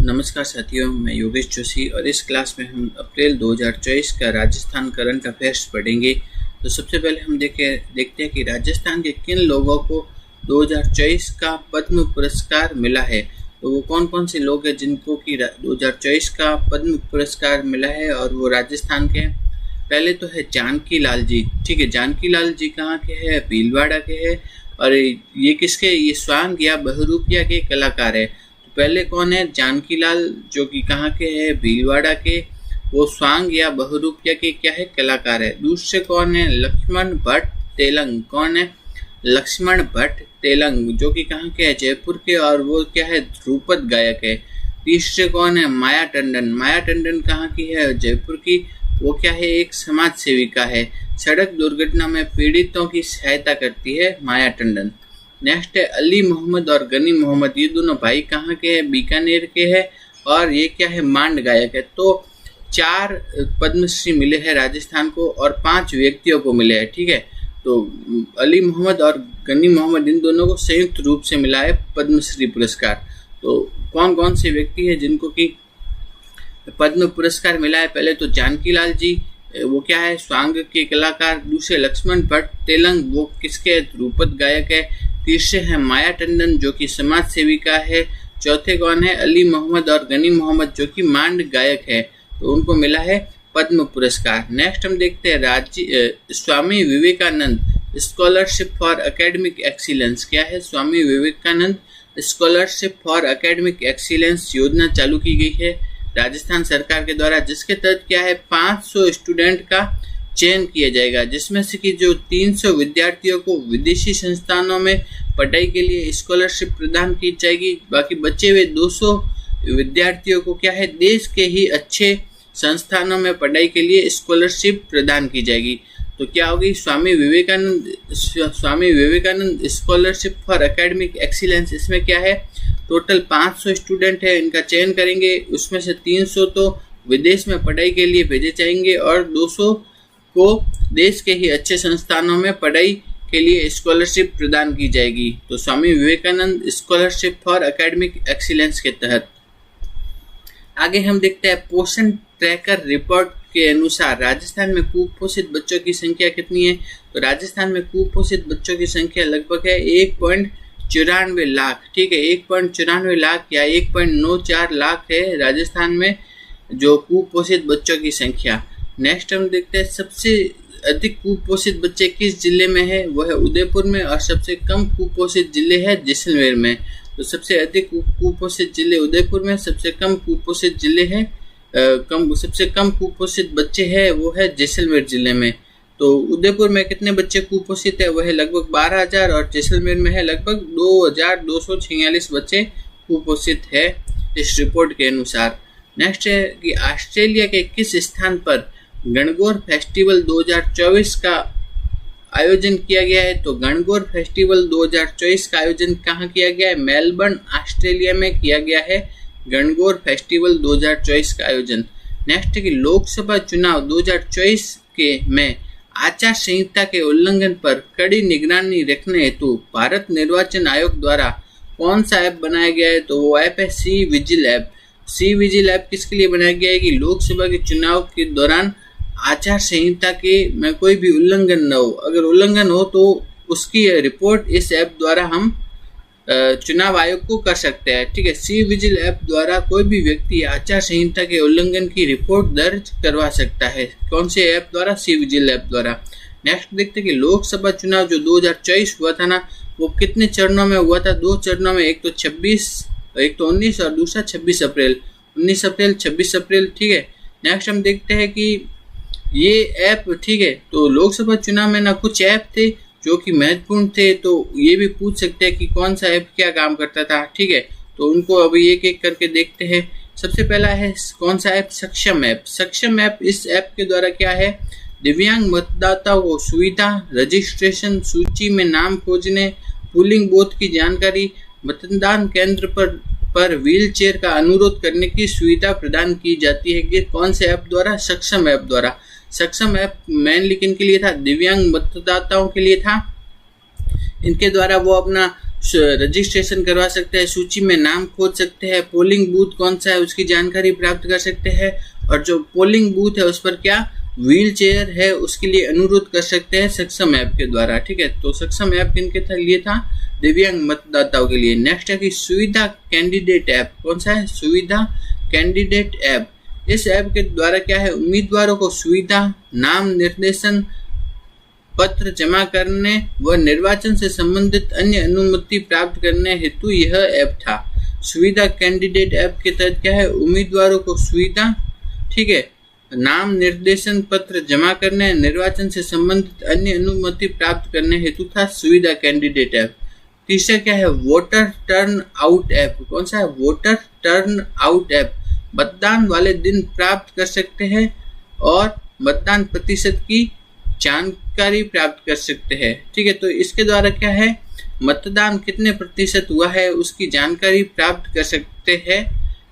नमस्कार साथियों, मैं योगेश जोशी और इस क्लास में हम अप्रैल 2024 का राजस्थान करंट अफेयर्स पढ़ेंगे। तो सबसे पहले हम देखते हैं कि राजस्थान के किन लोगों को 2024 का पद्म पुरस्कार मिला है। तो वो कौन कौन से लोग हैं जिनको कि 2024 का पद्म पुरस्कार मिला है और वो राजस्थान के। पहले तो है जानकी लाल जी। ठीक है, जानकी लाल जी कहाँ के हैं? भीलवाड़ा के हैं। और ये किसके? ये स्वांग या बहुरूपिया के कलाकार है। तो पहले कौन है? जानकी लाल, जो कि कहाँ के हैं? भीलवाड़ा के। वो स्वांग या बहुरूपिया के क्या है? कलाकार है। दूसरे कौन है? लक्ष्मण भट्ट तेलंग। कौन है? लक्ष्मण भट्ट तेलंग, जो कि कहाँ के हैं? जयपुर के, और वो क्या है? ध्रुपद गायक है। तीसरे कौन है? माया टंडन। माया टंडन कहाँ की है? जयपुर की। वो क्या है? एक समाज सेविका है। सड़क दुर्घटना में पीड़ितों की सहायता करती है माया टंडन। नेक्स्ट है अली मोहम्मद और गनी मोहम्मद। ये दोनों भाई कहाँ के हैं? बीकानेर के हैं। और ये क्या है? मांड गायक है। तो 4 पद्मश्री मिले हैं राजस्थान को और 5 व्यक्तियों को मिले हैं। ठीक है, तो अली मोहम्मद और गनी मोहम्मद, इन दोनों को संयुक्त रूप से मिला है पद्मश्री पुरस्कार। तो कौन कौन से व्यक्ति हैं जिनको कि पद्म पुरस्कार मिला है? पहले तो जानकी लाल जी, वो क्या है? स्वांग के कलाकार। दूसरे लक्ष्मण भट्ट तेलंग, वो किसके? ध्रुपद गायक है। तीसरे है माया टंडन, जो कि समाज सेविका है। चौथे कौन है? अली मोहम्मद और गनी मोहम्मद, जो कि मांड गायक है। तो उनको मिला है पद्म पुरस्कार। नेक्स्ट हम देखते हैं Swami Vivekananda scholarship for academic excellence. क्या है? Swami Vivekananda scholarship for academic excellence योजना चालू की गई है राजस्थान सरकार के द्वारा, जिसके तहत क्या है? 500 स्टूडेंट का चयन किया जाएगा, जिसमें से कि जो 300 विद्यार्थियों को विदेशी संस्थानों में पढ़ाई के लिए स्कॉलरशिप प्रदान की जाएगी। बाकी बचे हुए 200 विद्यार्थियों को क्या है? देश के ही अच्छे संस्थानों में पढ़ाई के लिए स्कॉलरशिप प्रदान की जाएगी। तो क्या होगी? Swami Vivekananda scholarship for academic excellence. इसमें क्या है? टोटल 500 स्टूडेंट है, इनका चयन करेंगे। उसमें से 300 तो विदेश में पढ़ाई के लिए भेजे जाएंगे और 200 को देश के ही अच्छे संस्थानों में पढ़ाई के लिए स्कॉलरशिप प्रदान की जाएगी। तो Swami Vivekananda scholarship for academic excellence के तहत आगे हम देखते हैं पोषण ट्रैकर रिपोर्ट के अनुसार राजस्थान में कुपोषित बच्चों की संख्या कितनी है। तो राजस्थान में कुपोषित बच्चों की संख्या लगभग है 1.94 लाख। ठीक है, 1.94 लाख या 1.94 लाख है राजस्थान में जो कुपोषित बच्चों की संख्या। नेक्स्ट हम देखते हैं सबसे अधिक कुपोषित बच्चे किस जिले में है। वो है उदयपुर में। और सबसे कम कुपोषित जिले है जैसलमेर में। तो सबसे अधिक कुपोषित जिले उदयपुर में, सबसे कम कुपोषित जिले है सबसे कम कुपोषित बच्चे हैं वो है जैसलमेर जिले में। तो उदयपुर में कितने बच्चे कुपोषित है? वह है लगभग 12,000 और जैसलमेर में है लगभग 2,246 बच्चे कुपोषित है इस रिपोर्ट के अनुसार। नेक्स्ट है कि ऑस्ट्रेलिया के किस स्थान पर गणगौर फेस्टिवल 2024 का आयोजन किया गया है। तो गणगौर फेस्टिवल 2024 का आयोजन कहाँ किया गया है? मेलबर्न ऑस्ट्रेलिया में किया गया है गणगौर फेस्टिवल 2024 का आयोजन। नेक्स्ट है कि लोकसभा चुनाव 2024 के में आचार संहिता के उल्लंघन पर कड़ी निगरानी रखने हेतु भारत निर्वाचन आयोग द्वारा कौन सा ऐप बनाया गया है? तो वो ऐप है C vigil app. C vigil app किसके लिए बनाया गया है? कि लोकसभा के चुनाव के दौरान आचार संहिता के में कोई भी उल्लंघन न हो। अगर उल्लंघन हो तो उसकी रिपोर्ट इस ऐप द्वारा हम चुनाव आयोग को कर सकते हैं। ठीक है, सी विजिल ऐप द्वारा कोई भी व्यक्ति आचार संहिता के उल्लंघन की रिपोर्ट दर्ज करवा सकता है। कौन से ऐप द्वारा? सी विजिल ऐप द्वारा। नेक्स्ट देखते हैं कि लोकसभा चुनाव जो 2024 हुआ था ना, वो कितने चरणों में हुआ था? 2 चरणों में। एक तो 19 और दूसरा 26 अप्रैल। 19 अप्रैल 26 अप्रैल। ठीक है, नेक्स्ट हम देखते हैं कि ये ऐप, ठीक है, तो लोकसभा चुनाव में ना कुछ ऐप थे जो कि महत्वपूर्ण थे। तो ये भी पूछ सकते हैं कि कौन सा ऐप क्या काम करता था। ठीक है, तो उनको अभी एक एक करके देखते हैं। सबसे पहला है कौन सा ऐप? सक्षम ऐप। सक्षम ऐप, इस ऐप के द्वारा क्या है? दिव्यांग मतदाताओं को सुविधा, रजिस्ट्रेशन, सूची में नाम खोजने, पोलिंग बूथ की जानकारी, मतदान केंद्र पर व्हील चेयर का अनुरोध करने की सुविधा प्रदान की जाती है। कि कौन से ऐप द्वारा? सक्षम ऐप द्वारा। सक्षम ऐप मेनली किन के लिए था? दिव्यांग मतदाताओं के लिए था। इनके द्वारा वो अपना रजिस्ट्रेशन करवा सकते हैं, सूची में नाम खोज सकते हैं, पोलिंग बूथ कौन सा है उसकी जानकारी प्राप्त कर सकते हैं, और जो पोलिंग बूथ है उस पर क्या व्हील चेयर है उसके लिए अनुरोध कर सकते हैं सक्षम ऐप के द्वारा। ठीक है, तो सक्षम ऐप किनके लिए था? दिव्यांग मतदाताओं के लिए। नेक्स्ट है कि सुविधा कैंडिडेट ऐप। कौन सा है? सुविधा कैंडिडेट ऐप। इस ऐप के द्वारा क्या है, उम्मीदवारों को सुविधा, नाम निर्देशन पत्र जमा करने व निर्वाचन से संबंधित अन्य अनुमति प्राप्त करने हेतु यह ऐप था। सुविधा कैंडिडेट ऐप के तहत क्या है, उम्मीदवारों को सुविधा, ठीक है, नाम निर्देशन पत्र जमा करने, निर्वाचन से संबंधित अन्य अनुमति प्राप्त करने हेतु था सुविधा कैंडिडेट ऐप। तीसरा क्या है, वोटर टर्न आउट ऐप। कौन सा है? Voter turn out app. मतदान वाले दिन प्राप्त कर सकते हैं और मतदान प्रतिशत की जानकारी प्राप्त कर सकते हैं। ठीक है, तो इसके द्वारा क्या है, मतदान कितने प्रतिशत हुआ है उसकी जानकारी प्राप्त कर सकते हैं।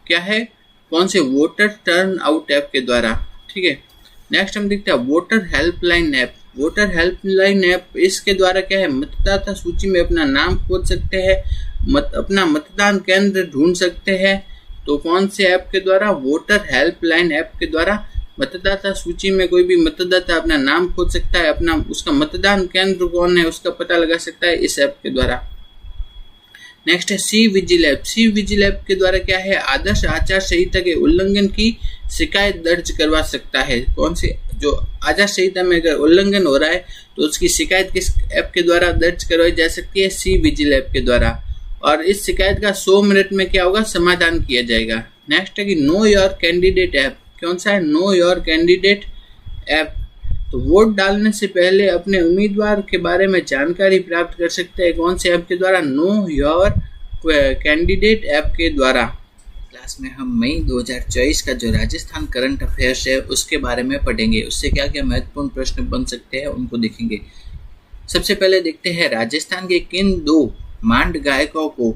क्या है? कौन से? वोटर टर्न आउट ऐप के द्वारा। ठीक है, नेक्स्ट हम देखते हैं voter helpline app. Voter helpline app, इसके द्वारा क्या है, मतदाता सूची में अपना नाम खोज सकते हैं, अपना मतदान केंद्र ढूंढ सकते हैं। तो कौन से ऐप के द्वारा? वोटर हेल्पलाइन ऐप के द्वारा मतदाता सूची में कोई भी मतदाता अपना नाम खोज सकता है, अपना उसका मतदान केंद्र कौन है उसका पता लगा सकता है इस ऐप के द्वारा। नेक्स्ट है C vigil app. C vigil app के द्वारा क्या है, आदर्श आचार संहिता के उल्लंघन की शिकायत दर्ज करवा सकता है। कौन से? जो आचार संहिता में अगर उल्लंघन हो रहा है तो उसकी शिकायत किस ऐप के द्वारा दर्ज करवाई जा सकती है? सी विजिल ऐप के द्वारा। और इस शिकायत का 100 मिनट में क्या होगा, समाधान किया जाएगा। नेक्स्ट है कि नो योर कैंडिडेट ऐप। कौन सा है? Know your candidate app. तो वोट डालने से पहले अपने उम्मीदवार के बारे में जानकारी प्राप्त कर सकते हैं। कौन से ऐप के द्वारा? नो योर कैंडिडेट ऐप के द्वारा। क्लास में हम मई 2024 का जो राजस्थान करंट अफेयर्स है उसके बारे में पढ़ेंगे। उससे क्या क्या महत्वपूर्ण प्रश्न बन सकते हैं उनको देखेंगे। सबसे पहले देखते हैं राजस्थान के किन 2 मांड गायकों को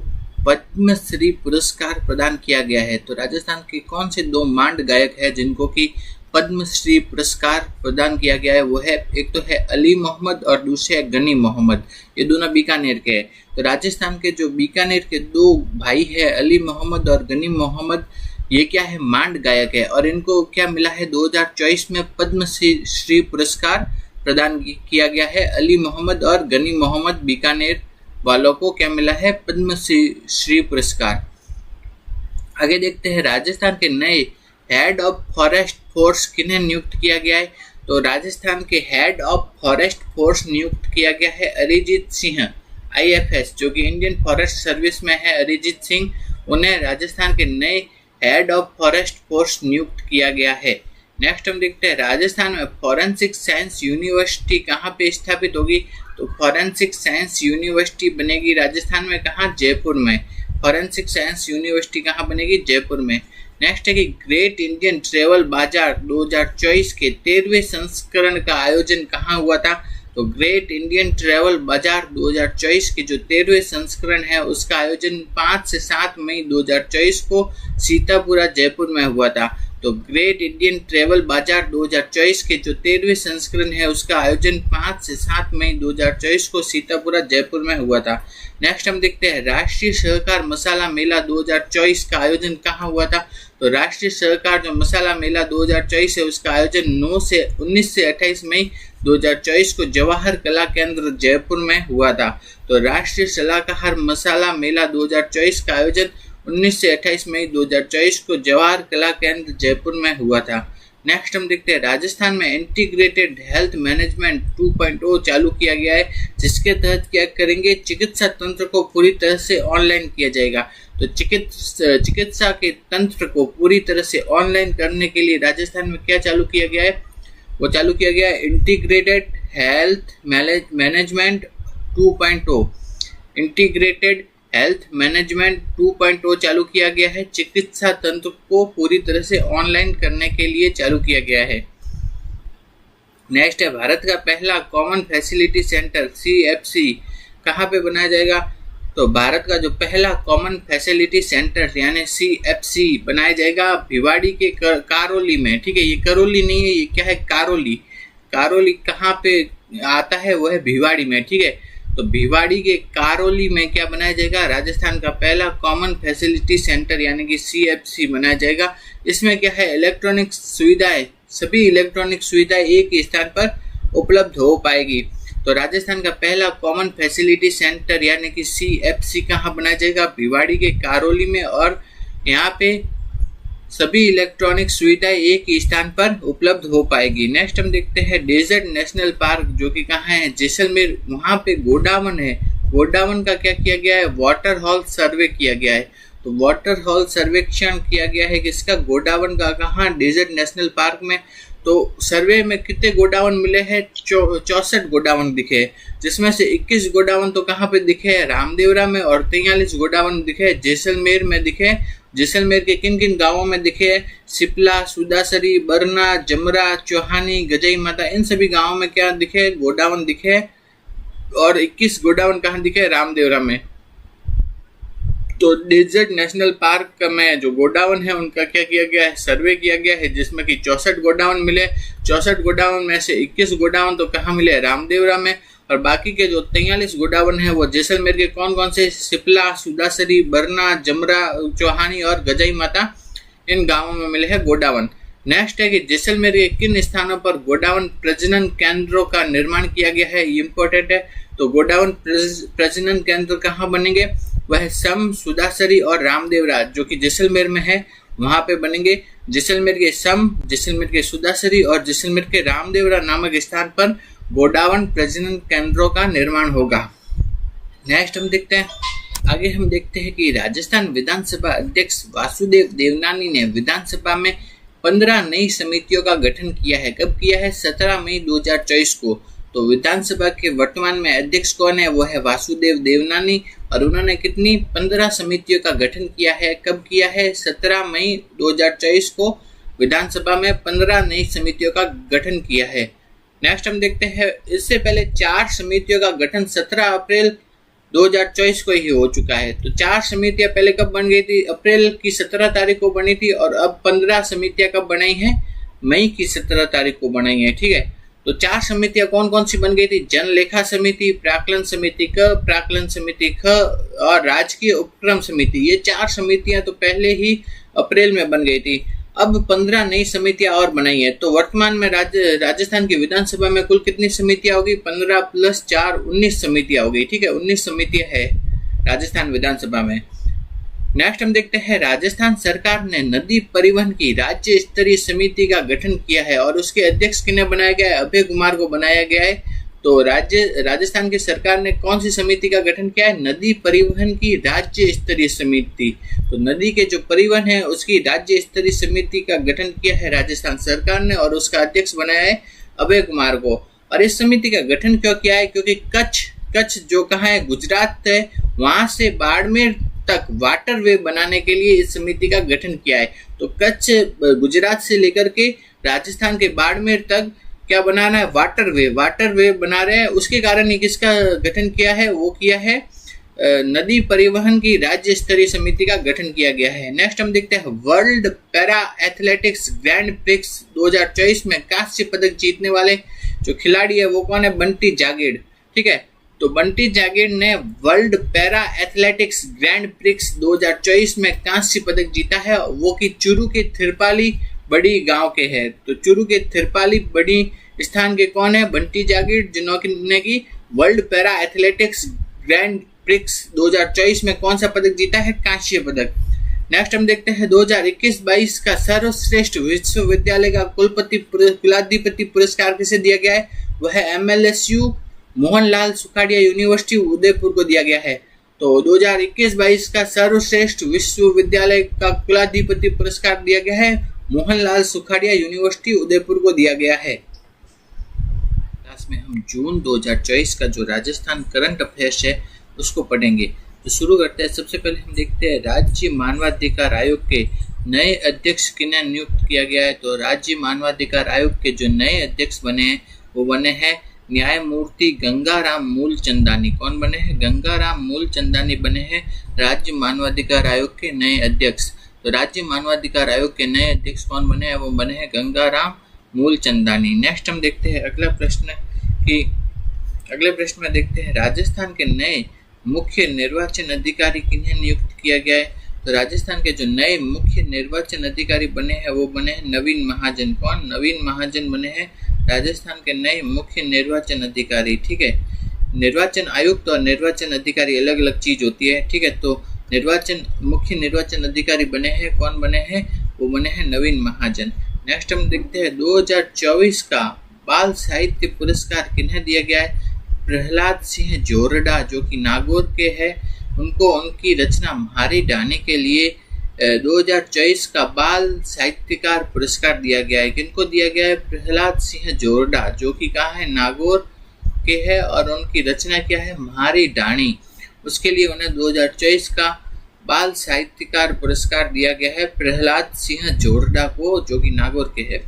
पद्मश्री पुरस्कार प्रदान किया गया है। तो राजस्थान के कौन से 2 मांड गायक हैं जिनको कि पद्मश्री पुरस्कार प्रदान किया गया है? वो है, एक तो है अली मोहम्मद और दूसरे है गनी मोहम्मद। ये दोनों बीकानेर के हैं। तो राजस्थान के जो बीकानेर के 2 भाई है अली मोहम्मद और गनी मोहम्मद, ये क्या है, मांड गायक है और इनको क्या मिला है 2024 में पद्मश्री पुरस्कार प्रदान किया गया है। अली मोहम्मद और गनी मोहम्मद बीकानेर वालों को क्या मिला है, पद्मश्री पुरस्कार। आगे देखते हैं राजस्थान के नए हेड ऑफ फॉरेस्ट फोर्स किन्हें नियुक्त किया गया है। तो राजस्थान के हेड ऑफ फॉरेस्ट फोर्स नियुक्त किया गया है अरिजीत सिंह, IFS, जो कि इंडियन फॉरेस्ट सर्विस में है। अरिजीत सिंह, उन्हें राजस्थान के नए हेड ऑफ फॉरेस्ट फोर्स नियुक्त किया गया है। नेक्स्ट हम देखते हैं राजस्थान में फॉरेंसिक साइंस यूनिवर्सिटी कहाँ पे स्थापित होगी। तो फॉरेंसिक साइंस यूनिवर्सिटी बनेगी राजस्थान में, कहाँ? जयपुर में। फॉरेंसिक साइंस यूनिवर्सिटी कहाँ बनेगी? जयपुर में। नेक्स्ट है कि ग्रेट इंडियन ट्रेवल बाजार 2024 के 13वें संस्करण का आयोजन कहाँ हुआ था। तो ग्रेट इंडियन ट्रेवल बाजार 2024 के जो 13वें संस्करण है उसका आयोजन 5 से 7 मई 2024 को सीतापुरा जयपुर में हुआ था। तो ग्रेट इंडियन ट्रेवल बाजार 2024 के जो 13वें संस्करण है उसका आयोजन 5 से 7 मई 2024 को सीतापुरा जयपुर में हुआ था। नेक्स्ट हम देखते हैं राष्ट्रीय सहकार मसाला मेला 2024 का आयोजन कहाँ हुआ था। तो राष्ट्रीय सहकार जो मसाला मेला 2024 है उसका आयोजन 19 से 28 मई 2024 को जवाहर कला केंद्र जयपुर में हुआ था। तो राष्ट्रीय सलाहकार मसाला मेला 2024 का आयोजन 19 से 28 मई 2024 को जवाहर कला केंद्र जयपुर में हुआ था। नेक्स्ट हम देखते हैं राजस्थान में इंटीग्रेटेड हेल्थ मैनेजमेंट 2.0 चालू किया गया है, जिसके तहत क्या करेंगे, चिकित्सा तंत्र को पूरी तरह से ऑनलाइन किया जाएगा। तो चिकित्सा के तंत्र को पूरी तरह से ऑनलाइन करने के लिए राजस्थान में क्या चालू किया गया है, वो चालू किया गया है integrated health management 2.0। Integrated health management 2.0 चालू किया गया है, चिकित्सा तंत्र को पूरी तरह से ऑनलाइन करने के लिए चालू किया गया है। नेक्स्ट है भारत का पहला कॉमन फैसिलिटी सेंटर CFC कहाँ पे बनाया जाएगा। तो भारत का जो पहला कॉमन फैसिलिटी सेंटर यानी CFC बनाया जाएगा भिवाड़ी के करौली में। ठीक है, ये करौली नहीं है, ये क्या है, कारोली। कारोली कहाँ पे आता है, वो है भिवाड़ी में। ठीक है, तो भिवाड़ी के कारोली में क्या बनाया जाएगा, राजस्थान का पहला कॉमन फैसिलिटी सेंटर यानी कि CFC बनाया जाएगा। इसमें क्या है, इलेक्ट्रॉनिक सुविधाएं, सभी इलेक्ट्रॉनिक सुविधाएं एक ही स्थान पर उपलब्ध हो पाएगी। तो राजस्थान का पहला कॉमन फैसिलिटी सेंटर यानी कि CFC कहाँ बनाया जाएगा, भिवाड़ी के कारोली में, और यहाँ पे सभी इलेक्ट्रॉनिक सुविधाएं एक ही स्थान पर उपलब्ध हो पाएगी। नेक्स्ट हम देखते हैं डेजर्ट नेशनल पार्क, जो कि कहाँ है, जैसलमेर। वहां पे गोडावन है, गोडावन का क्या किया गया है, वाटर हॉल सर्वे किया गया है। तो वाटर हॉल सर्वेक्षण किया गया है किसका, गोडावन का। कहाँ, डेजर्ट नेशनल पार्क में। तो सर्वे में कितने गोडावन मिले हैं, 64 गोडावन दिखे, जिसमें से 21 गोडावन तो कहाँ पे दिखे हैं, रामदेवरा में, और 43 गोडावन दिखे जैसलमेर में दिखे। जैसलमेर के किन किन गांवों में दिखे, सिपला, सुदासरी, बरना, जमरा, चौहानी, गजई माता, इन सभी गांवों में क्या दिखे, गोडावन दिखे। और 21 गोडावन कहाँ दिखे, रामदेवरा में। तो डेजर्ट नेशनल पार्क में जो गोडावन है उनका क्या किया गया है, सर्वे किया गया है, जिसमें कि 64 गोडावन मिले। 64 गोडावन में से 21 गोडावन तो कहाँ मिले, रामदेवरा में, और बाकी के जो 43 गोडावन है वो जैसलमेर के कौन कौन से, सिपला, सुदासरी, बरना, जमरा, चौहानी और गजई माता, इन गांवों में मिले हैं गोडावन। नेक्स्ट है कि जैसलमेर के किन स्थानों पर गोडावन प्रजनन केंद्रों का निर्माण किया गया है, ये इंपॉर्टेंट है। तो गोडावन प्रजनन केंद्र कहाँ बनेंगे, वह सम, सुदासरी और रामदेवरा जो कि जैसलमेर में है वहां पे बनेंगे। जैसलमेर के सम, जैसलमेर के सुदासरी और जैसलमेर के रामदेवरा नामक स्थान पर गोडावन प्रजनन केंद्रों का निर्माण होगा। नेक्स्ट हम देखते हैं, आगे हम देखते हैं कि राजस्थान विधानसभा अध्यक्ष वासुदेव देवनानी ने विधानसभा में 15 नई समितियों का गठन किया है। कब किया है, 17 मई 2024 को। तो विधानसभा के वर्तमान में अध्यक्ष कौन है, वो है वासुदेव देवनानी, और उन्होंने कितनी 15 समितियों का गठन किया है। कब किया है, 17 मई 2024 को विधानसभा में 15 नई समितियों का गठन किया है। नेक्स्ट हम देखते हैं, इससे पहले 4 समितियों का गठन 17 अप्रैल 2024 को ही हो चुका है। तो 4 समितियां पहले कब बन गई थी, अप्रैल की 17 तारीख को बनी थी, और अब 15 समितियां कब बनाई हैं, मई की 17 तारीख को बनाई है। ठीक है, तो 4 समितियां कौन कौन सी बन गई थी, जनलेखा समिति, प्राक्कलन समिति क, प्राक्कलन समिति ख और राजकीय उपक्रम समिति। ये 4 समितियां तो पहले ही अप्रैल में बन गई थी। अब 15 नई समितियां और बनाई है। तो वर्तमान में राजस्थान की विधानसभा में कुल कितनी समितियां होगी, 15 + 4 19 समितियां होगी। ठीक है, 19 समितियां है राजस्थान विधानसभा में। नेक्स्ट हम देखते हैं, राजस्थान सरकार ने नदी परिवहन की राज्य स्तरीय समिति का गठन किया है, और उसके अध्यक्ष किन्हें बनाया गया है, अभय कुमार को बनाया गया है। तो राजस्थान की सरकार ने कौन सी समिति का गठन किया है, नदी परिवहन की राज्य स्तरीय समिति। तो नदी के जो परिवहन है उसकी राज्य स्तरीय समिति का गठन किया है राजस्थान सरकार ने, और उसका अध्यक्ष बनाया है अभय कुमार को। और इस समिति का गठन क्यों किया है, क्योंकि कच्छ जो कहाँ है, गुजरात है, वहां से बाड़मेर तक वाटरवे बनाने के लिए इस समिति का गठन किया है। तो कच्छ गुजरात से लेकर के राजस्थान के बाड़मेर तक क्या बनाना है, वाटरवे बना रहे हैं। उसके कारण किसका गठन किया है, वो किया है नदी परिवहन की राज्य स्तरीय समिति का गठन किया गया है। नेक्स्ट हम देखते हैं, world para athletics grand prix 2024 में कांस्य पदक जीतने वाले जो खिलाड़ी है वो कौन है, बंटी जागीर। ठीक है, तो बंटी जागीर ने world para athletics grand prix 2024 में कांस्य पदक जीता है, वो कि चूरू के थिरपाली बड़ी गांव के है। तो चूरू के थिरपाली बड़ी स्थान के कौन है, बंटी जागीर, जिन्होंने की world para athletics grand prix 2024 में कौन सा पदक जीता है, कांस्य पदक। नेक्स्ट हम देखते हैं, 2021-22 का सर्वश्रेष्ठ विश्वविद्यालय का कुलाधिपति पुरस्कार किसे दिया गया है, वह है MLSU मोहनलाल सुखाड़िया यूनिवर्सिटी उदयपुर को दिया गया है। तो 2021-22 का सर्वश्रेष्ठ विश्वविद्यालय का कुलाधिपति पुरस्कार दिया गया है मोहनलाल सुखाड़िया यूनिवर्सिटी उदयपुर को दिया गया है। क्लास में हम जून 2024 का जो राजस्थान करंट अफेयर्स है उसको पढ़ेंगे। तो शुरू करते हैं। सबसे पहले हम देखते हैं, राज्य मानवाधिकार आयोग के नए अध्यक्ष किन्हें नियुक्त किया गया है। तो राज्य मानवाधिकार आयोग के जो नए अध्यक्ष बने हैं वो बने हैं न्यायमूर्ति गंगाराम मूलचंदानी। कौन बने हैं, गंगाराम मूलचंदानी बने हैं राज्य मानवाधिकार आयोग के नए अध्यक्ष। तो राज्य मानवाधिकार आयोग के नए अध्यक्ष कौन बने हैं, वो बने हैं गंगाराम मूलचंदानी। नेक्स्ट हम देखते हैं अगला प्रश्न कि अगले प्रश्न में देखते हैं, राजस्थान के नए मुख्य निर्वाचन अधिकारी किन्हें नियुक्त किया गया है? तो राजस्थान के जो नए मुख्य निर्वाचन अधिकारी बने हैं वो बने हैं नवीन महाजन। कौन? नवीन महाजन बने हैं राजस्थान के नए मुख्य निर्वाचन अधिकारी। ठीक है, निर्वाचन आयुक्त और निर्वाचन अधिकारी अलग अलग चीज होती है। ठीक है, तो मुख्य निर्वाचन अधिकारी बने हैं, कौन बने हैं? वो बने हैं नवीन महाजन। नेक्स्ट हम देखते हैं 2024 का बाल साहित्य पुरस्कार किन्हें दिया गया है? प्रहलाद सिंह जोरडा जो कि नागौर के हैं, उनको उनकी रचना म्हारी ढाणी के लिए 2024 का बाल साहित्यकार पुरस्कार दिया गया है। किनको दिया गया है? प्रहलाद सिंह जोरडा जो कि कहाँ है? नागौर के है और उनकी रचना क्या है? म्हारी ढाणी। उसके लिए उन्हें 2024 का बाल साहित्यकार पुरस्कार दिया गया है प्रहलाद सिंह जोरडा को, जो कि नागौर के है।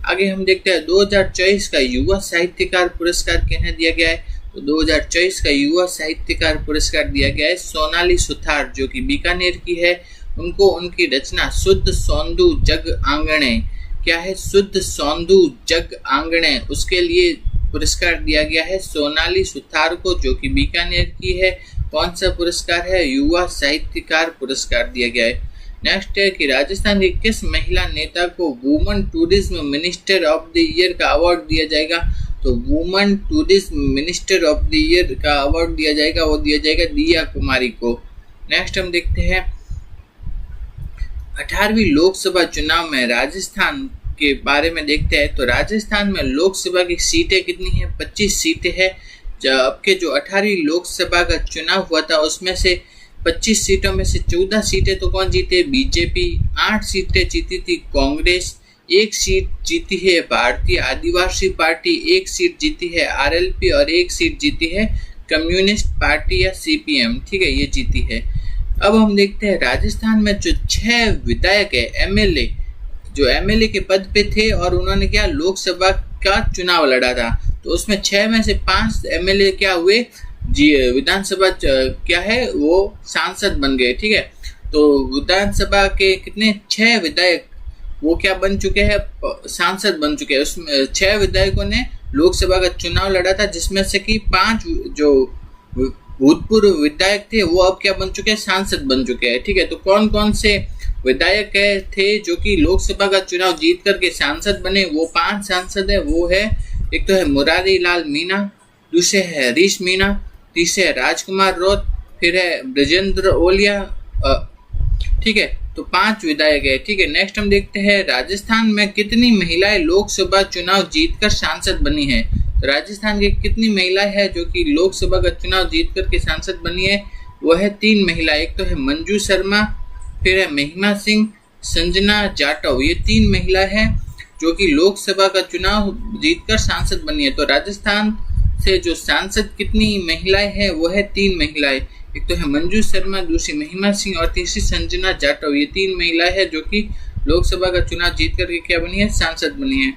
आगे हम देखते हैं 2024 का युवा साहित्यकार पुरस्कार किन्हें दिया गया है? तो 2024 का युवा साहित्यकार पुरस्कार दिया गया है सोनाली सुथार जो कि बीकानेर की है। उनको उनकी रचना शुद्ध सौंदू जग आंगणे, क्या है? शुद्ध सौंदू जग आंगणे, उसके लिए पुरस्कार दिया गया है सोनाली सुथार को जो कि बीकानेर की है। कौन सा पुरस्कार है? युवा साहित्यकार पुरस्कार दिया गया है। नेक्स्ट है कि राजस्थान की किस महिला नेता को woman tourism minister of the year का अवार्ड दिया जाएगा? तो woman tourism minister of the year का अवार्ड दिया जाएगा, वो दिया जाएगा दिया कुमारी को। नेक्स्ट हम देखते हैं 18वीं लोकसभा चुनाव में राजस्थान के बारे में देखते हैं। तो राजस्थान में लोकसभा की सीटें कितनी है? 25 सीटें हैं। जबकि जो 18वीं लोकसभा का चुनाव हुआ था उसमें से 25 सीटों में से 14 सीटें तो कौन जीते? बीजेपी। 8 सीटें जीती थी कांग्रेस, 1 सीट जीती है भारतीय आदिवासी पार्टी, 1 सीट जीती है आरएलपी और 1 सीट जीती है कम्युनिस्ट पार्टी या सीपीएम। ठीक है, ये जीती है। अब हम देखते हैं राजस्थान में जो 6 विधायक है एमएलए, जो एमएलए के पद पे थे और उन्होंने क्या लोकसभा का चुनाव लड़ा था, तो उसमें 6 में से 5 एमएलए क्या हुए? जी विधानसभा क्या है वो सांसद बन गए। ठीक है, तो विधानसभा के कितने? 6 विधायक वो क्या बन चुके हैं? सांसद बन चुके हैं। उसमें 6 विधायकों ने लोकसभा का चुनाव लड़ा था, जिसमें से कि 5 जो भूतपूर्व विधायक थे वो अब क्या बन चुके हैं? सांसद बन चुके हैं। ठीक है, तो कौन कौन से विधायक थे जो कि लोकसभा का चुनाव जीत करके सांसद बने? वो 5 सांसद है। वो है, एक तो है मुरारी लाल मीणा, दूसरे है हरीश मीणा, तीसरे है राजकुमार रौत, फिर है ब्रजेंद्र ओलिया। ठीक है, तो 5 विधायक है। ठीक है, नेक्स्ट हम देखते हैं राजस्थान में कितनी महिलाएं लोकसभा चुनाव जीतकर सांसद बनी है? तो राजस्थान की कितनी महिलाएं हैं जो कि लोकसभा का चुनाव जीत करके सांसद बनी है? वो है 3 महिलाएं। एक तो है मंजू शर्मा, फिर है महिमा सिंह, संजना जाटव। ये 3 महिलाएं हैं जो कि लोकसभा का चुनाव जीतकर सांसद बनी है। तो राजस्थान से जो सांसद कितनी महिलाएं हैं? वो है 3 महिलाएं। एक तो है मंजू शर्मा, दूसरी महिमा सिंह और तीसरी संजना जाटव। ये 3 महिलाएं हैं जो कि लोकसभा का चुनाव जीत करके क्या बनी है? सांसद बनी है।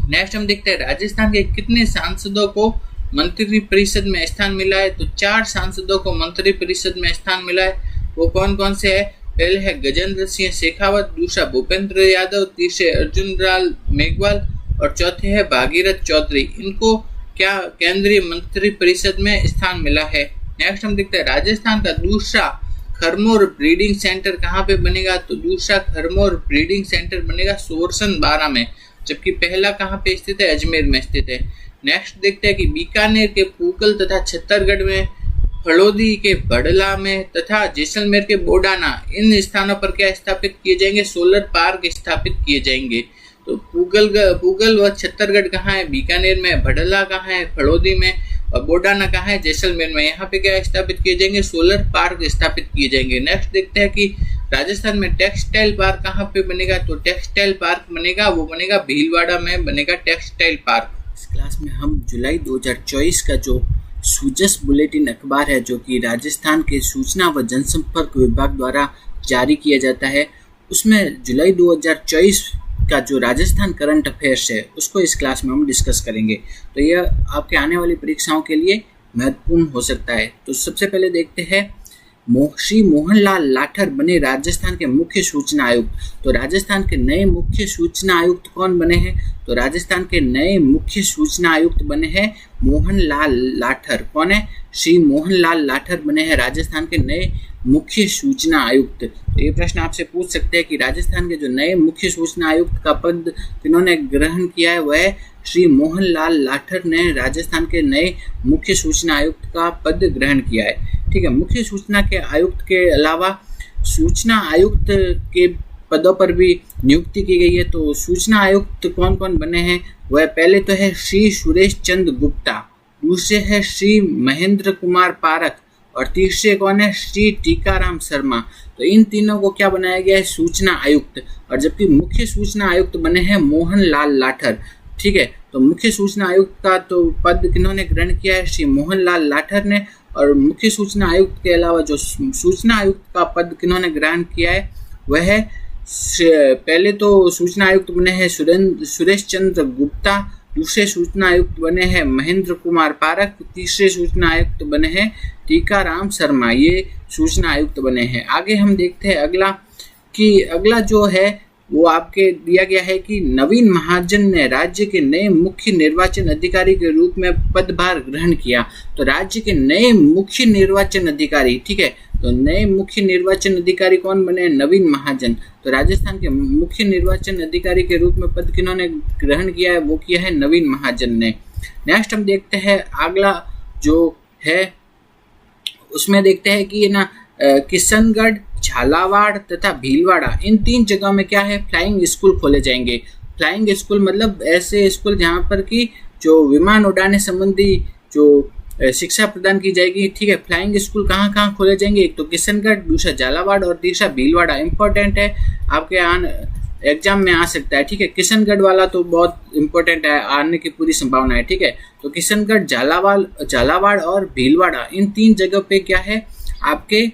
नेक्स्ट हम देखते हैं राजस्थान के कितने सांसदों को मंत्री परिषद में स्थान मिला है? तो 4 सांसदों को मंत्री परिषद में स्थान मिला है। वो कौन कौन से है? पहले है गजेंद्र सिंह शेखावत, दूसरा भूपेंद्र यादव, तीसरे अर्जुन लाल मेघवाल और चौथे है भागीरथ चौधरी। इनको क्या केंद्रीय मंत्री परिषद में स्थान मिला है। नेक्स्ट हम देखते हैं राजस्थान का दूसरा खरमोर ब्रीडिंग सेंटर कहाँ पे बनेगा? तो दूसरा खरमोर ब्रीडिंग सेंटर बनेगा सोरसन 12 में, जबकि पहला कहाँ पे स्थित है? अजमेर में स्थित है। नेक्स्ट देखते हैं कि बीकानेर के पूगल तथा छत्तरगढ़ में, फलोदी के बड़ला में तथा जैसलमेर के बोडाना, इन स्थानों पर क्या स्थापित किए जाएंगे? सोलर पार्क स्थापित किए जाएंगे। तो पूगल व छत्तरगढ़ कहाँ है? बीकानेर में। बड़ला कहाँ है? फलोदी में। और बोडाना कहाँ है? जैसलमेर में। यहाँ पे क्या स्थापित किए जाएंगे? सोलर पार्क स्थापित किए जाएंगे। नेक्स्ट देखते हैं कि राजस्थान में टेक्सटाइल पार्क कहाँ पे बनेगा? तो टेक्सटाइल पार्क बनेगा, वो बनेगा भीलवाड़ा में बनेगा टेक्सटाइल पार्क। इस क्लास में हम जुलाई 2024 का जो सूजस बुलेटिन अखबार है, जो कि राजस्थान के सूचना व जनसंपर्क विभाग द्वारा जारी किया जाता है, उसमें जुलाई 2024 का जो राजस्थान करंट अफेयर्स है उसको इस क्लास में हम डिस्कस करेंगे। तो यह आपके आने वाली परीक्षाओं के लिए महत्वपूर्ण हो सकता है। तो सबसे पहले देखते हैं श्री मोहनलाल लाठर बने राजस्थान के मुख्य सूचना आयुक्त। तो राजस्थान के नए मुख्य सूचना आयुक्त कौन बने हैं? तो राजस्थान के नए मुख्य सूचना आयुक्त बने हैं मोहनलाल लाठर। कौन है? श्री मोहनलाल लाठर बने हैं राजस्थान के नए मुख्य सूचना आयुक्त। तो ये प्रश्न आपसे पूछ सकते हैं कि राजस्थान के जो नए मुख्य सूचना आयुक्त का पद किन्होंने ग्रहण किया है, वह श्री मोहनलाल लाठर ने राजस्थान के नए मुख्य सूचना आयुक्त का पद ग्रहण किया है। ठीक है, मुख्य सूचना के आयुक्त के अलावा सूचना आयुक्त के पदों पर भी नियुक्ति की गई है। तो सूचना आयुक्त कौन कौन बने हैं? वह पहले तो है श्री सुरेश चंद्र गुप्ता, दूसरे है श्री महेंद्र कुमार पारक और तीसरे कौन है? श्री टीकाराम शर्मा। तो इन तीनों को क्या बनाया गया है? सूचना आयुक्त। और जबकि मुख्य सूचना आयुक्त बने हैं मोहनलाल लाठर। ठीक है, तो मुख्य सूचना आयुक्त का तो पद किन्होंने ग्रहण किया है? श्री मोहनलाल लाठर ने। और मुख्य सूचना आयुक्त के अलावा जो सूचना आयुक्त का पद किन्होंने ग्रहण किया है, वह पहले तो सूचना आयुक्त बने हैं सुरेश चंद्र गुप्ता, दूसरे सूचना आयुक्त बने हैं महेंद्र कुमार पारक, तीसरे सूचना आयुक्त बने हैं टीकाराम शर्मा। ये सूचना आयुक्त बने हैं। आगे हम देखते हैं अगला जो है वो आपके दिया गया है कि नवीन महाजन ने राज्य के नए मुख्य निर्वाचन अधिकारी के रूप में पदभार ग्रहण किया। तो राज्य के नए मुख्य निर्वाचन अधिकारी, ठीक है, तो नए मुख्य निर्वाचन अधिकारी कौन बने? नवीन महाजन। तो राजस्थान के मुख्य निर्वाचन अधिकारी के रूप में पद किन्होंने ग्रहण किया है? वो किया है नवीन महाजन ने। नेक्स्ट हम देखते हैं अगला जो है उसमें देखते हैं कि ना किशनगढ़, झालावाड़ तथा भीलवाड़ा, इन 3 जगहों में क्या है? फ्लाइंग स्कूल खोले जाएंगे। फ्लाइंग स्कूल मतलब ऐसे स्कूल जहाँ पर कि जो विमान उड़ाने संबंधी जो शिक्षा प्रदान की जाएगी। ठीक है, फ्लाइंग स्कूल कहाँ कहाँ खोले जाएंगे? एक तो किशनगढ़, दूसरा झालावाड़ और तीसरा भीलवाड़ा। इंपॉर्टेंट है, आपके एग्जाम में आ सकता है। ठीक है, किशनगढ़ वाला तो बहुत इंपॉर्टेंट है, आने की पूरी संभावना है। ठीक है, तो किशनगढ़, झालावाड़ और भीलवाड़ा, इन 3 जगह पे क्या है? आपके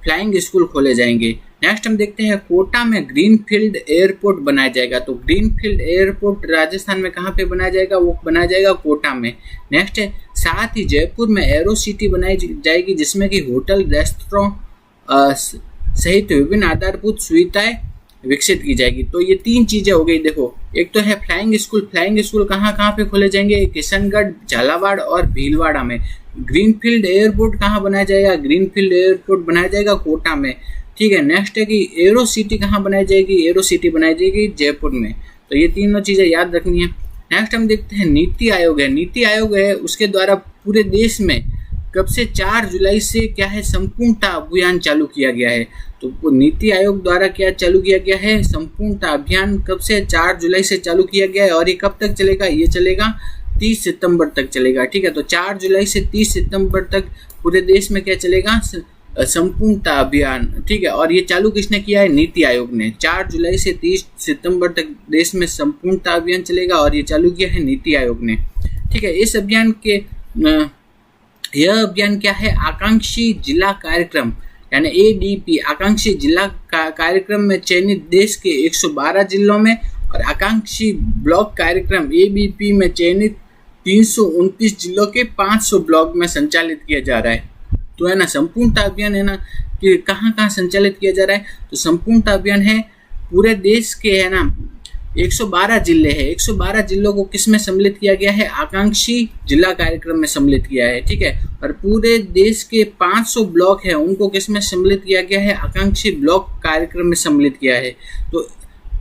फ्लाइंग स्कूल खोले जाएंगे। नेक्स्ट हम देखते हैं कोटा में ग्रीनफील्ड एयरपोर्ट बनाया जाएगा। तो ग्रीनफील्ड एयरपोर्ट राजस्थान में कहाँ पे बनाया जाएगा? वो बनाया जाएगा कोटा में। नेक्स्ट है साथ ही जयपुर में एरो सिटी बनाई जाएगी, जिसमें कि होटल, रेस्टोरेंट सहित विभिन्न आधारभूत सुविधाएं विकसित की जाएगी। तो ये 3 चीजें हो गई। देखो, एक तो है फ्लाइंग स्कूल। फ्लाइंग स्कूल कहाँ पे खोले जाएंगे? किशनगढ़, झालावाड़ और भीलवाड़ा में। ग्रीनफील्ड एयरपोर्ट कहाँ बनाया जाएगा? ग्रीनफील्ड एयरपोर्ट बनाया जाएगा कोटा में। ठीक है, नेक्स्ट है कि एरो सिटी कहाँ बनाई जाएगी? एरो सिटी बनाई जाएगी जयपुर में। तो ये तीनों चीजें याद रखनी है। नेक्स्ट हम देखते हैं नीति आयोग है। नीति आयोग है, उसके द्वारा पूरे देश में कब से 4 जुलाई से क्या है? संपूर्णता अभियान चालू किया गया है। तो नीति आयोग द्वारा क्या चालू किया गया है? संपूर्णता अभियान कब से? 4 जुलाई से चालू किया गया है। और ये कब तक चलेगा? ये चलेगा 30 सितंबर तक चलेगा। ठीक है, तो 4 जुलाई से 30 सितंबर तक पूरे देश में क्या चलेगा? संपूर्णता अभियान। ठीक है, और ये चालू किसने किया है? नीति आयोग ने। 4 जुलाई से 30 सितंबर तक देश में संपूर्णता अभियान चलेगा और ये चालू किया है नीति आयोग ने। ठीक है, इस अभियान के यह अभियान क्या है? आकांक्षी जिला कार्यक्रम यानी ADP, आकांक्षी जिला कार्यक्रम में चयनित देश के 112 जिलों में और आकांक्षी ब्लॉक कार्यक्रम ABP में चयनित 329 जिलों के 500 ब्लॉक में संचालित किया जा रहा है। तो है ना, संपूर्णता अभियान है ना कि कहाँ संचालित किया जा रहा है? तो संपूर्णता अभियान है पूरे देश के है ना 112 जिले हैं। 112 जिलों को किस में सम्मिलित किया गया है? आकांक्षी जिला कार्यक्रम में सम्मिलित किया है। ठीक है, और पूरे देश के 500 ब्लॉक हैं, उनको किस में सम्मिलित किया गया है? आकांक्षी ब्लॉक कार्यक्रम में सम्मिलित किया है। तो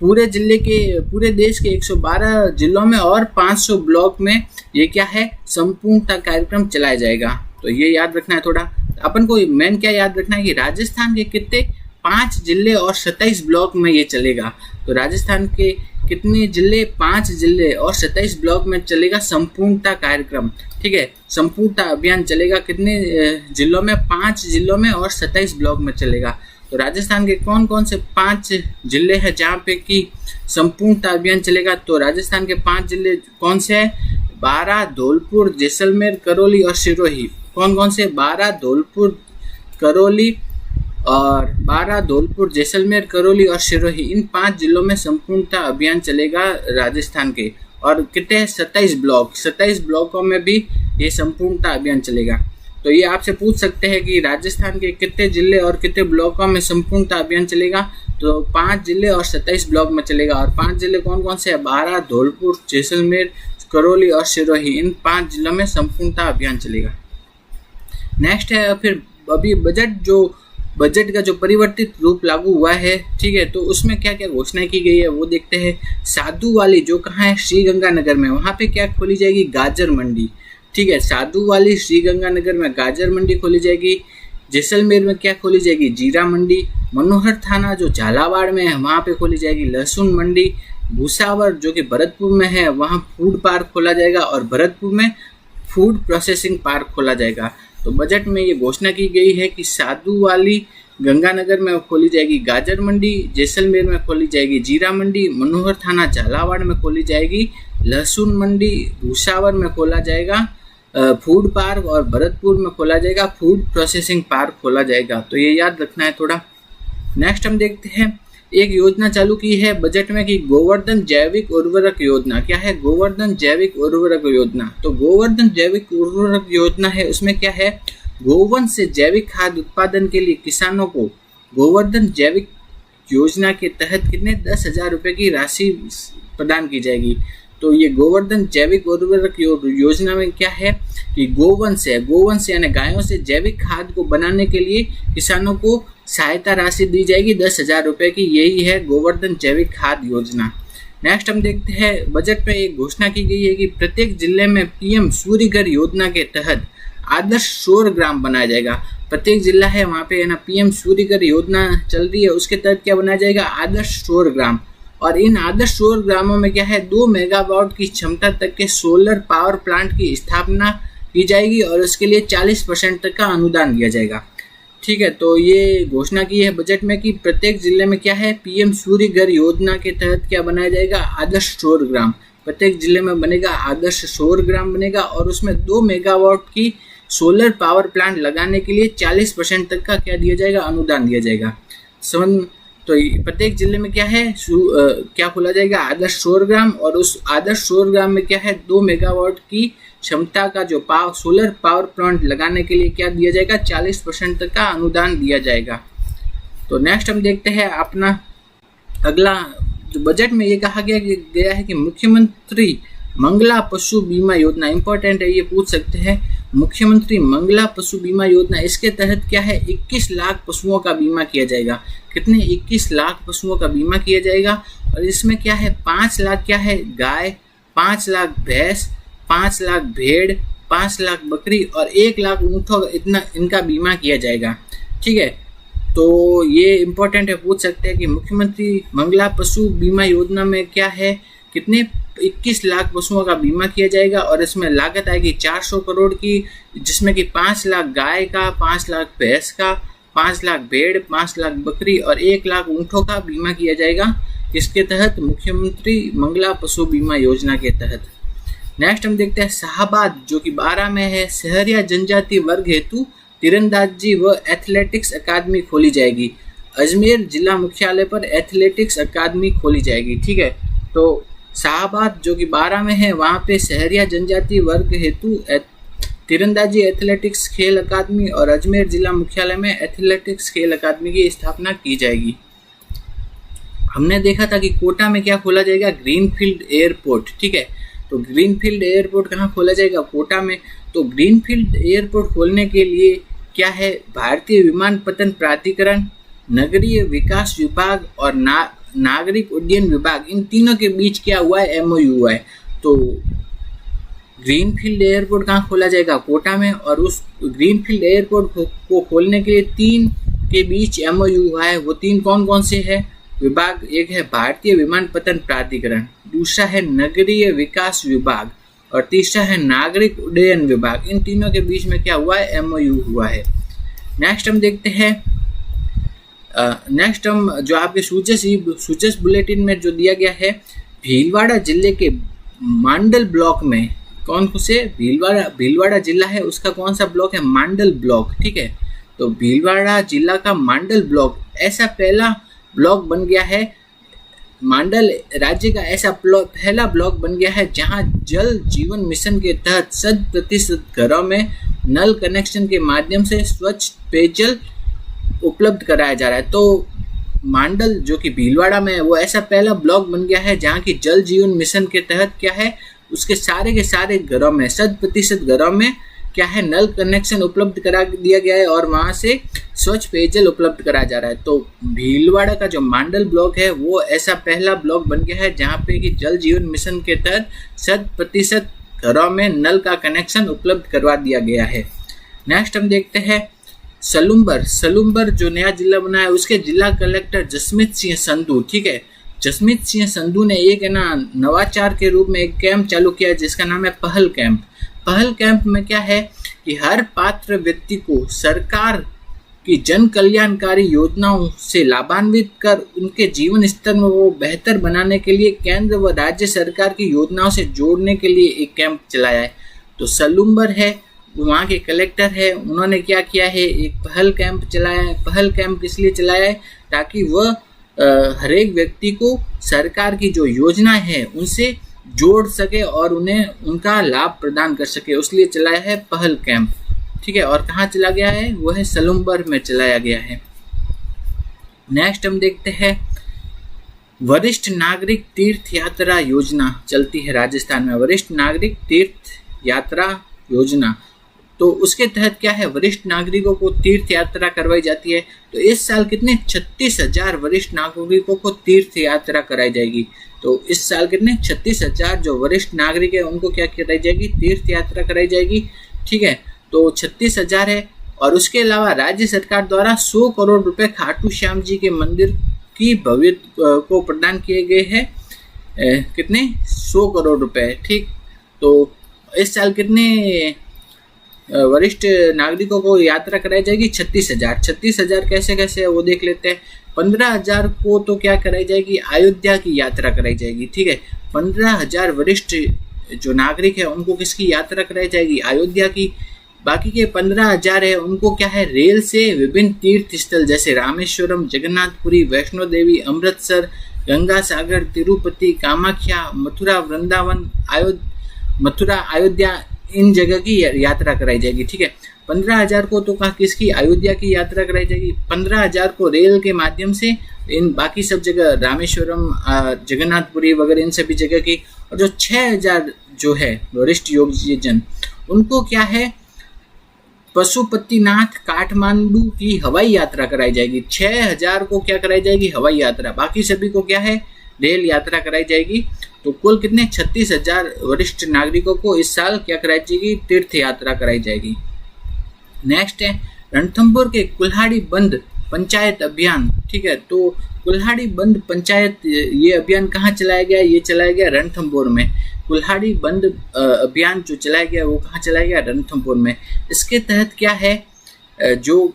पूरे देश के 112 जिलों में और 500 ब्लॉक में ये क्या है? संपूर्णता कार्यक्रम चलाया जाएगा। तो ये याद रखना है थोड़ा। अपन को मेन क्या याद रखना है कि राजस्थान के कितने 5 जिले और 27 ब्लॉक में ये चलेगा। तो राजस्थान के कितने जिले? 5 जिले और 27 ब्लॉक में चलेगा संपूर्णता कार्यक्रम। ठीक है, संपूर्णता अभियान चलेगा कितने जिलों में? 5 जिलों में और 27 ब्लॉक में चलेगा। तो राजस्थान के कौन कौन से 5 जिले हैं जहाँ पे कि संपूर्णता अभियान चलेगा? तो राजस्थान के 5 जिले कौन से हैं? बारां, धौलपुर, जैसलमेर, करौली और सिरोही। कौन कौन से? बारां, धौलपुर, जैसलमेर, करौली और सिरोही। इन 5 जिलों में संपूर्णता अभियान चलेगा राजस्थान के। और कितने? 27 ब्लॉकों में भी ये संपूर्णता अभियान चलेगा। तो ये आपसे पूछ सकते हैं कि राजस्थान के कितने जिले और कितने ब्लॉकों में संपूर्णता अभियान चलेगा। तो 5 जिले और 27 ब्लॉक में चलेगा। और 5 जिले कौन कौन से हैं? बारां, धौलपुर, जैसलमेर, करौली और सिरोही। इन 5 जिलों में संपूर्णता अभियान चलेगा। नेक्स्ट है फिर अभी बजट का जो परिवर्तित रूप लागू हुआ है, ठीक है, तो उसमें क्या क्या घोषणा की गई है वो देखते हैं। साधु वाली जो कहाँ है? श्रीगंगानगर में। वहाँ पे क्या खोली जाएगी? गाजर मंडी, ठीक है। साधु वाली श्रीगंगानगर में गाजर मंडी खोली जाएगी। जैसलमेर में क्या खोली जाएगी? जीरा मंडी। मनोहर थाना जो झालावाड़ में है वहाँ पे खोली जाएगी लहसुन मंडी। भूसावर जो कि भरतपुर में है वहाँ फूड पार्क खोला जाएगा और भरतपुर में फूड प्रोसेसिंग पार्क खोला जाएगा। तो बजट में ये घोषणा की गई है कि साधु वाली गंगानगर में खोली जाएगी गाजर मंडी, जैसलमेर में खोली जाएगी जीरा मंडी, मनोहर थाना झालावाड़ में खोली जाएगी लहसुन मंडी, भूसावर में खोला जाएगा फूड पार्क और भरतपुर में खोला जाएगा फूड प्रोसेसिंग पार्क खोला जाएगा। तो ये याद रखना है थोड़ा। नेक्स्ट हम देखते हैं, एक योजना चालू की है बजट में कि गोवर्धन जैविक उर्वरक योजना। क्या है? गोवर्धन जैविक उर्वरक योजना। तो गोवर्धन जैविक उर्वरक योजना है, उसमें क्या है? गोवंश से जैविक खाद उत्पादन के लिए किसानों को गोवर्धन जैविक योजना के तहत कितने 10,000 रुपये की राशि प्रदान की जाएगी। तो ये गोवर्धन जैविक उर्वरक योजना में क्या है कि गोवंश यानी गायों से जैविक खाद को बनाने के लिए किसानों को सहायता राशि दी जाएगी 10,000 रुपये की। यही है गोवर्धन जैविक खाद योजना। नेक्स्ट हम देखते हैं, बजट में एक घोषणा की गई है कि प्रत्येक जिले में पीएम सूर्य घर योजना के तहत आदर्श सौर ग्राम बनाया जाएगा। प्रत्येक जिला है वहाँ पे है ना पीएम सूर्य घर योजना चल रही है, उसके तहत क्या बनाया जाएगा? आदर्श सौर ग्राम। और इन आदर्श सौर ग्रामों में क्या है? 2 मेगावाट की क्षमता तक के सोलर पावर प्लांट की स्थापना की जाएगी और उसके लिए 40% तक का अनुदान दिया जाएगा। ठीक है, तो ये घोषणा की है बजट में कि प्रत्येक जिले में क्या है? पीएम सूर्य घर योजना के तहत क्या बनाया जाएगा? आदर्श सौर ग्राम। प्रत्येक जिले में बनेगा आदर्श सौर ग्राम बनेगा और उसमें 2 मेगावाट की सोलर पावर प्लांट लगाने के लिए 40% तक का क्या दिया जाएगा? अनुदान दिया जाएगा। समझ? तो प्रत्येक जिले में क्या है? क्या खोला जाएगा? आदर्श सौर ग्राम। और उस आदर्श सौर ग्राम में क्या है? 2 मेगावाट की क्षमता का जो सोलर पावर प्लांट लगाने के लिए क्या दिया जाएगा? 40% तक का अनुदान दिया जाएगा। तो नेक्स्ट हम देखते हैं अपना अगला, जो बजट में ये कहा गया है कि मुख्यमंत्री मंगला पशु बीमा योजना। इंपॉर्टेंट है, ये पूछ सकते हैं। मुख्यमंत्री मंगला पशु बीमा योजना, इसके तहत क्या है? 21 लाख पशुओं का बीमा किया जाएगा। कितने? 21 लाख पशुओं का बीमा किया जाएगा। और इसमें क्या है? 5 लाख क्या है? गाय, 5 लाख भैंस, 5 लाख भेड़, 5 लाख बकरी और 1 लाख ऊँटों, इतना इनका बीमा किया जाएगा। ठीक है, तो ये इंपॉर्टेंट है, पूछ सकते हैं कि मुख्यमंत्री मंगला पशु बीमा योजना में क्या है? कितने? 21 लाख पशुओं का बीमा किया जाएगा और इसमें लागत आएगी 400 करोड़ की, जिसमें कि 5 लाख गाय का, 5 लाख भैंस का, 5 लाख भेड़, 5 लाख बकरी और 1 लाख ऊँटों का बीमा किया जाएगा। इसके तहत मुख्यमंत्री मंगला पशु बीमा योजना के तहत। नेक्स्ट हम देखते हैं शाहबाद जो कि 12 में है, शहरिया जनजाति वर्ग हेतु तीरंदाजी व एथलेटिक्स अकादमी खोली जाएगी। अजमेर जिला मुख्यालय पर एथलेटिक्स अकादमी खोली जाएगी। ठीक है, तो शाहबाद जो कि 12 में है वहाँ पे शहरिया जनजाति वर्ग हेतु तीरंदाजी एथलेटिक्स खेल अकादमी और अजमेर जिला मुख्यालय में एथलेटिक्स खेल अकादमी की स्थापना की जाएगी। हमने देखा था कि कोटा में क्या खोला जाएगा? Greenfield airport. ठीक है, तो ग्रीनफील्ड एयरपोर्ट कहाँ खोला जाएगा? कोटा में। तो ग्रीनफील्ड एयरपोर्ट खोलने के लिए क्या है? भारतीय विमानपत्तन प्राधिकरण, नगरीय विकास विभाग और नागरिक उड्डयन विभाग, इन तीनों के बीच क्या हुआ है? MOU हुआ है। तो ग्रीनफील्ड एयरपोर्ट कहाँ खोला जाएगा? कोटा में। और उस ग्रीनफील्ड एयरपोर्ट को खोलने के लिए 3 के बीच MOU हुआ है। वो 3 कौन कौन से है विभाग? एक है भारतीय विमानपत्तन प्राधिकरण, दूसरा है नगरीय विकास विभाग और तीसरा है नागरिक उड्डयन विभाग। इन तीनों के बीच में क्या हुआ है? MOU हुआ है। नेक्स्ट हम देखते हैं, नेक्स्ट हम जो आपके सूचस बुलेटिन में जो दिया गया है, भीलवाड़ा जिले के मांडल ब्लॉक में, कौन से? भीलवाड़ा जिला है, उसका कौन सा ब्लॉक है? मांडल ब्लॉक। ठीक है, तो भीलवाड़ा जिला का मांडल ब्लॉक ऐसा पहला ब्लॉक बन गया है मांडल राज्य का ऐसा पहला ब्लॉक बन गया है जहां जल जीवन मिशन के तहत 100% घरों में नल कनेक्शन के माध्यम से स्वच्छ पेयजल उपलब्ध कराया जा रहा है। तो मांडल जो कि भीलवाड़ा में है वो ऐसा पहला ब्लॉक बन गया है जहां की जल जीवन मिशन के तहत क्या है, उसके सारे के सारे घरों में 100% घरों में क्या है, नल कनेक्शन उपलब्ध करा दिया गया है और वहां से स्वच्छ पेयजल उपलब्ध कराया जा रहा है। तो भीलवाड़ा का जो मांडल ब्लॉक है वो ऐसा पहला ब्लॉक बन गया है जहां पे कि जल जीवन मिशन के तहत 100% घरों में नल का कनेक्शन उपलब्ध करवा दिया गया है। नेक्स्ट हम देखते हैं सलूम्बर जो नया जिला बना है उसके जिला कलेक्टर जसमीत सिंह संधू, ठीक है, जसमीत सिंह संधू ने एक नवाचार के रूप में एक कैंप चालू किया है जिसका नाम है पहल कैंप। पहल कैंप में क्या है कि हर पात्र व्यक्ति को सरकार की जन कल्याणकारी योजनाओं से लाभान्वित कर उनके जीवन स्तर में वो बेहतर बनाने के लिए केंद्र व राज्य सरकार की योजनाओं से जोड़ने के लिए एक कैंप चलाया है। तो सलूम्बर है, वहाँ के कलेक्टर है, उन्होंने क्या किया है, एक पहल कैंप चलाया है। पहल कैंप इसलिए चलाया है ताकि वह हर एक व्यक्ति को सरकार की जो योजना है उनसे जोड़ सके और उन्हें उनका लाभ प्रदान कर सके, उसलिए चलाया है पहल कैंप, ठीक है। और कहाँ चला गया है, वो है सलूम्बर में चलाया गया है। नेक्स्ट हम देखते हैं वरिष्ठ नागरिक तीर्थ यात्रा योजना चलती है राजस्थान में। वरिष्ठ नागरिक तीर्थ यात्रा योजना, तो उसके तहत क्या है, वरिष्ठ नागरिकों को तीर्थ यात्रा करवाई जाती है। तो इस साल कितने 36,000 वरिष्ठ नागरिकों को तीर्थ यात्रा कराई जाएगी। तो इस साल कितने 36,000 जो वरिष्ठ नागरिक है उनको क्या कराई जाएगी, तीर्थ यात्रा कराई जाएगी, ठीक है। तो 36,000 है। और उसके अलावा राज्य सरकार द्वारा 100 करोड़ रुपए खाटू श्याम जी के मंदिर की भव्यता को प्रदान किए गए हैं, कितने 100 करोड़ रुपए, ठीक। तो इस साल कितने वरिष्ठ नागरिकों को यात्रा कराई जाएगी, 36,000। 36,000 कैसे कैसे वो देख लेते हैं। 15,000 को तो क्या कराई जाएगी, अयोध्या की यात्रा कराई जाएगी, ठीक है। 15,000 वरिष्ठ जो नागरिक है उनको किसकी यात्रा कराई जाएगी, अयोध्या की। बाकी के 15,000 है उनको क्या है, रेल से विभिन्न तीर्थ स्थल जैसे रामेश्वरम, जगन्नाथपुरी, वैष्णो देवी, अमृतसर, गंगा सागर, तिरुपति, कामाख्या, मथुरा, वृंदावन, मथुरा, अयोध्या, इन जगह की यात्रा कराई जाएगी, ठीक है। 15,000 को तो कहा किसकी, अयोध्या की यात्रा कराई जाएगी। 15,000 को रेल के माध्यम से इन बाकी सब जगह रामेश्वरम, जगन्नाथपुरी वगैरह इन सभी जगह की। और जो 6,000 जो है वरिष्ठ योगीजन उनको क्या है, पशुपतिनाथ काठमांडू की हवाई यात्रा कराई जाएगी। 6,000 को क्या कराई जाएगी, हवाई यात्रा। बाकी सभी को क्या है, रेल यात्रा कराई जाएगी। तो कुल कितने 36,000 वरिष्ठ नागरिकों को इस साल क्या कराई जाएगी, तीर्थ यात्रा कराई जाएगी। नेक्स्ट है रणथंभौर के कुल्हाड़ी बंद पंचायत अभियान, ठीक है। तो कुल्हाड़ी बंद पंचायत ये अभियान कहाँ चलाया गया, ये चलाया गया रणथंभौर में। कुल्हाड़ी बंद अभियान जो चलाया गया वो कहाँ चलाया गया, रणथंभौर में। इसके तहत क्या है, जो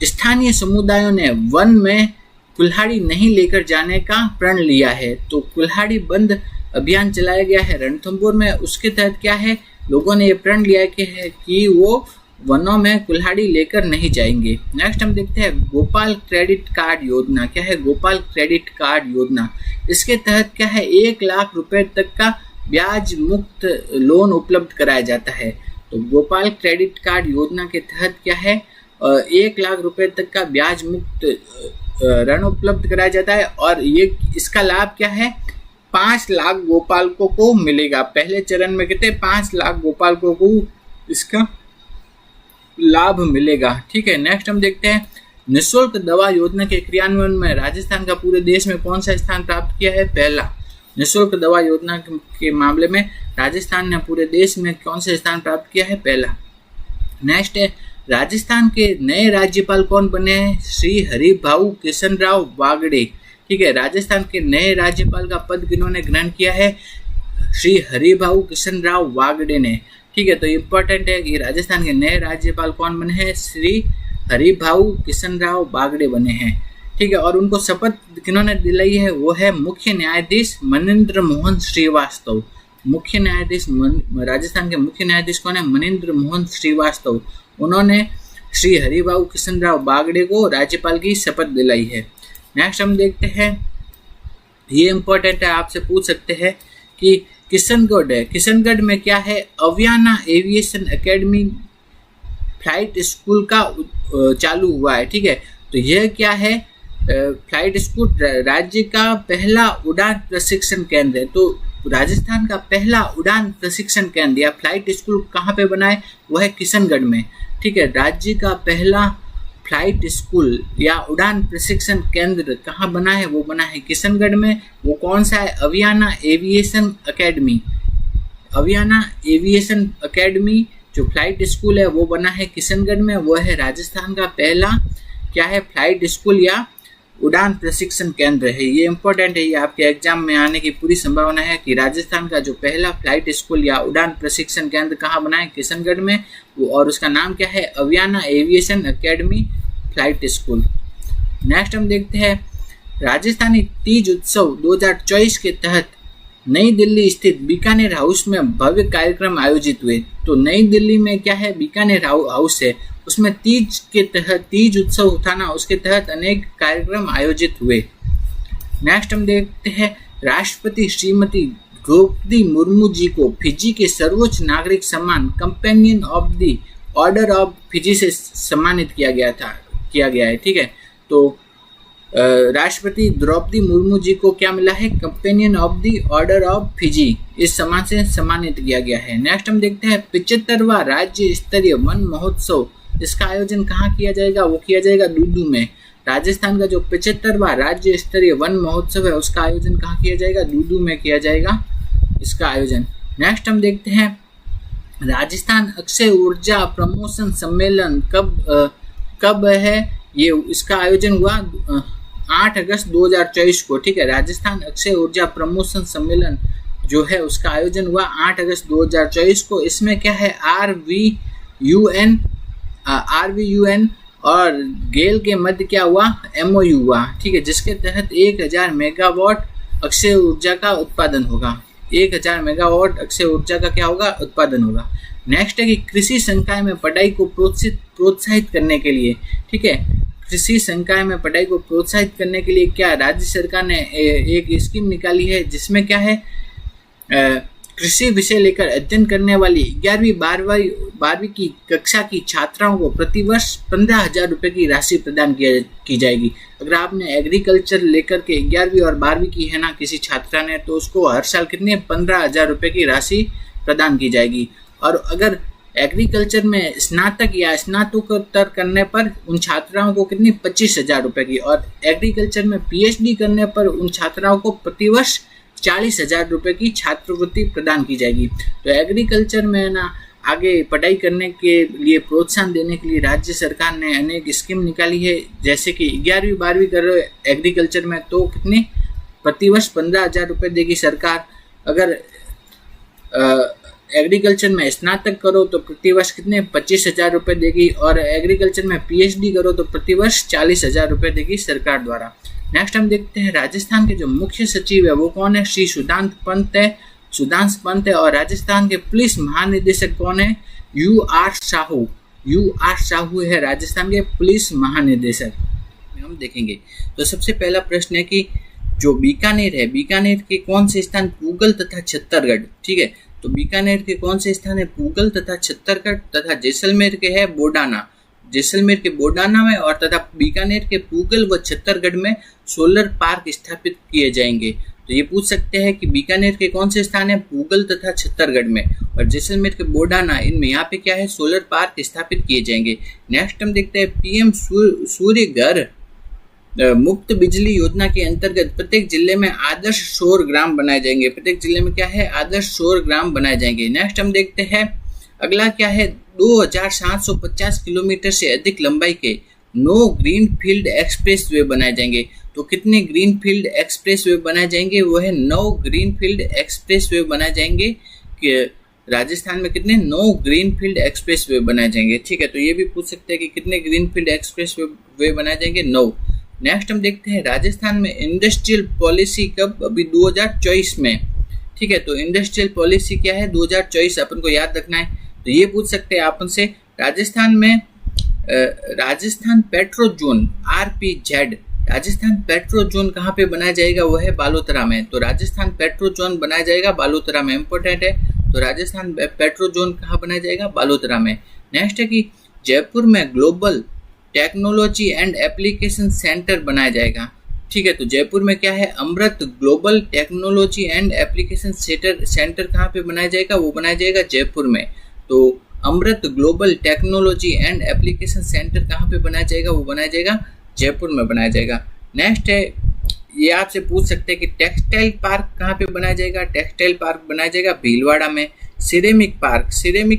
स्थानीय समुदायों ने वन में कुल्हाड़ी नहीं लेकर जाने का प्रण लिया है। तो कुल्हाड़ी बंद अभियान चलाया गया है रणथंभौर में। उसके तहत क्या है, लोगों ने ये प्रण लिया है कि वो वनों में कुल्हाड़ी लेकर नहीं जाएंगे। नेक्स्ट हम देखते हैं गोपाल क्रेडिट कार्ड योजना। क्या है गोपाल क्रेडिट कार्ड योजना, इसके तहत क्या है 1 लाख रुपए तक का ब्याज मुक्त लोन उपलब्ध कराया जाता है। तो गोपाल क्रेडिट कार्ड योजना के तहत क्या है 1 लाख रुपए तक का ब्याज मुक्त ऋण उपलब्ध कराया जाता है। और ये इसका लाभ क्या है, 5 लाख गोपालकों को मिलेगा। पहले चरण में कितने 5 लाख गोपालकों को इसका लाभ मिलेगा, ठीक है। नेक्स्ट हम देखते हैं निःशुल्क दवा योजना के क्रियान्वयन में राजस्थान का पूरे देश में कौन सा स्थान प्राप्त किया है, पहला। निःशुल्क दवा योजना के मामले में राजस्थान ने पूरे देश में कौन सा स्थान प्राप्त किया है, पहला। नेक्स्ट है राजस्थान के नए राज्यपाल कौन बने हैं, श्री हरिभाऊ किशनराव वागड़े, ठीक है। राजस्थान के नए राज्यपाल का पद किन्होंने ग्रहण किया है, श्री हरिभाऊ किशनराव वागड़े ने, ठीक है। तो इम्पोर्टेंट है कि राजस्थान के नए राज्यपाल कौन बने हैं, श्री हरिभाऊ किशनराव वागड़े बने हैं, ठीक है। और उनको शपथ किन्होंने दिलाई है, वो है मुख्य न्यायाधीश मनिंद्र मोहन श्रीवास्तव। मुख्य न्यायाधीश राजस्थान के मुख्य न्यायाधीश कौन है, मनिंद्र मोहन श्रीवास्तव। उन्होंने श्री हरिभाऊ किशनराव वागड़े को राज्यपाल की शपथ दिलाई है। नेक्स्ट हम देखते हैं ये इम्पोर्टेंट है, आपसे पूछ सकते हैं कि किशनगढ़ है, किशनगढ़ में क्या है, Aviana aviation academy flight school का चालू हुआ है। ठीक है, तो यह क्या है, फ्लाइट स्कूल राज्य का पहला उड़ान प्रशिक्षण केंद्र है। तो राजस्थान का पहला उड़ान प्रशिक्षण केंद्र या फ्लाइट स्कूल कहाँ पे बना है, वह है किशनगढ़ में। ठीक है, राज्य का पहला फ्लाइट स्कूल या उड़ान प्रशिक्षण केंद्र कहाँ बना है, वो बना है किशनगढ़ में। वो कौन सा है, Aviana aviation academy. अवियाना aviation academy जो फ्लाइट स्कूल है वो बना है किशनगढ़ में। वो है राजस्थान का पहला क्या है, फ्लाइट स्कूल या उड़ान प्रशिक्षण केंद्र है। ये इंपॉर्टेंट है, ये आपके एग्जाम में आने की पूरी संभावना है कि राजस्थान का जो पहला फ्लाइट स्कूल या उड़ान प्रशिक्षण केंद्र कहाँ बना है, किशनगढ़ में, और उसका नाम क्या है, Aviana aviation academy flight school. Next हम देखते हैं राजस्थानी तीज उत्सव 2024 के तहत नई दिल्ली स्थित बीकानेर हाउस में भव्य कार्यक्रम आयोजित हुए। तो नई दिल्ली में क्या है, बीकानेर हाउस है, उसमें तीज के तहत तीज उत्सव था ना, उसके तहत अनेक कार्यक्रम आयोजित हुए। नेक्स्ट हम देखते हैं राष्ट्रपति श्रीमती द्रौपदी मुर्मू जी को फिजी के सर्वोच्च नागरिक सम्मान companion of the order of Fiji से सम्मानित किया गया है। ठीक है, तो राष्ट्रपति द्रौपदी मुर्मू जी को क्या मिला है, companion of the order of Fiji, इस सम्मान से सम्मानित किया गया है। नेक्स्ट हम देखते हैं 75वां राज्य स्तरीय वन महोत्सव, इसका आयोजन कहाँ किया जाएगा, वो किया जाएगा दूदू में। राजस्थान का जो 75वां राज्य स्तरीय वन महोत्सव है उसका आयोजन कहाँ किया जाएगा, दूदू में किया जाएगा इसका आयोजन। नेक्स्ट हम देखते हैं राजस्थान अक्षय ऊर्जा प्रमोशन सम्मेलन कब है, ये इसका आयोजन हुआ 8 अगस्त 2024 को। ठीक है, राजस्थान अक्षय ऊर्जा प्रमोशन सम्मेलन जो है उसका आयोजन हुआ 8 अगस्त 2024 को। इसमें क्या है, RVUN और गेल के मध्य क्या हुआ, MOU हुआ। ठीक है, जिसके तहत 1000 मेगावाट अक्षय ऊर्जा का उत्पादन होगा। 1000 मेगावाट अक्षय ऊर्जा का क्या होगा, उत्पादन होगा। नेक्स्ट है कि कृषि संकाय में पढ़ाई को प्रोत्साहित करने के लिए, ठीक है, कृषि संकाय में पढ़ाई को प्रोत्साहित करने के लिए क्या राज्य सरकार ने एक स्कीम निकाली है, जिसमें क्या है, कृषि विषय लेकर अध्ययन करने वाली 11वीं 12वीं की कक्षा की छात्राओं को प्रतिवर्ष 15,000 रुपये की राशि प्रदान की जाएगी। अगर आपने एग्रीकल्चर लेकर के 11वीं और 12वीं की है ना किसी छात्रा ने, तो उसको हर साल कितनी 15,000 रुपये की राशि प्रदान की जाएगी। और अगर एग्रीकल्चर में स्नातक या स्नातकोत्तर करने पर उन छात्राओं को कितनी 25,000 रुपये की, और एग्रीकल्चर में PhD करने पर उन छात्राओं को प्रतिवर्ष 40,000 रुपये की छात्रवृत्ति प्रदान की जाएगी। तो एग्रीकल्चर में ना आगे पढ़ाई करने के लिए प्रोत्साहन देने के लिए राज्य सरकार ने अनेक स्कीम निकाली है। जैसे कि 11वीं 12वीं कर रहे हो एग्रीकल्चर में तो कितने प्रतिवर्ष 15,000 रुपये देगी सरकार। अगर एग्रीकल्चर में स्नातक करो तो प्रतिवर्ष कितने 25,000 रुपये देगी, और एग्रीकल्चर में PhD करो तो प्रतिवर्ष 40,000 रुपये देगी सरकार द्वारा। नेक्स्ट हम देखते हैं राजस्थान के जो मुख्य सचिव है वो कौन है, श्री सुधांश पंत है। और राजस्थान के पुलिस महानिदेशक कौन है, UR साहू है राजस्थान के पुलिस महानिदेशक। हम देखेंगे तो सबसे पहला प्रश्न है कि जो बीकानेर है, बीकानेर के कौन से स्थान, पूगल तथा छत्तरगढ़। ठीक है, तो बीकानेर के कौन से स्थान है, पूगल तथा छत्तरगढ़, तथा जैसलमेर के है बोडाना, जैसलमेर के बोडाना में, और तथा बीकानेर के पूगल व छत्तरगढ़ में सोलर पार्क स्थापित किए जाएंगे। तो ये पूछ सकते हैं कि बीकानेर के कौन से स्थान है, पूगल तथा छत्तरगढ़ में, और जैसलमेर के बोडाना, इनमें यहाँ पे क्या है, सोलर पार्क स्थापित किए जाएंगे। नेक्स्ट हम देखते हैं PM सूर्य घर मुफ्त बिजली योजना के अंतर्गत प्रत्येक जिले में आदर्श सौर ग्राम बनाए जाएंगे। प्रत्येक जिले में क्या है, आदर्श सौर ग्राम बनाए जाएंगे। नेक्स्ट हम देखते हैं अगला क्या है, 2750 किलोमीटर से अधिक लंबाई के 9 ग्रीनफील्ड एक्सप्रेस वे बनाए जाएंगे। तो कितने ग्रीनफील्ड एक्सप्रेस वे बनाए जाएंगे, वो है 9 ग्रीनफील्ड एक्सप्रेस वे बनाए जाएंगे। कि राजस्थान में कितने 9 ग्रीनफील्ड एक्सप्रेस वे बनाए जाएंगे। ठीक है, तो ये भी पूछ सकते हैं कि कितने ग्रीनफील्ड एक्सप्रेस वे बनाए जाएंगे, 9। नेक्स्ट हम देखते हैं राजस्थान में इंडस्ट्रियल पॉलिसी कब, अभी 2024 में। ठीक है, तो इंडस्ट्रियल पॉलिसी क्या है, 2024 अपन को याद रखना है। तो ये पूछ सकते हैं अपन से राजस्थान में Rajasthan petro zone RPZ Rajasthan petro zone कहाँ पे बनाया जाएगा, वो है बालोतरा में। तो राजस्थान पेट्रो जोन बनाया जाएगा बालोतरा में, इंपॉर्टेंट है। तो राजस्थान पेट्रो जोन कहाँ बनाया जाएगा, बालोतरा में। नेक्स्ट है कि जयपुर में global technology and application centre बनाया जाएगा। ठीक है, तो जयपुर में क्या है, Amrit global technology and application centre कहाँ पे बनाया जाएगा, वो बनाया जाएगा जयपुर में। तो Amrit global technology and application centre कहाँ पे बनाया जाएगा, वो बनाया जाएगा जयपुर में बनाया जाएगा। नेक्स्ट है, ये आपसे पूछ सकते हैं कि टेक्सटाइल पार्क कहाँ पे बनाया जाएगा, टेक्सटाइल पार्क बनाया जाएगा भीलवाड़ा में। सिरेमिक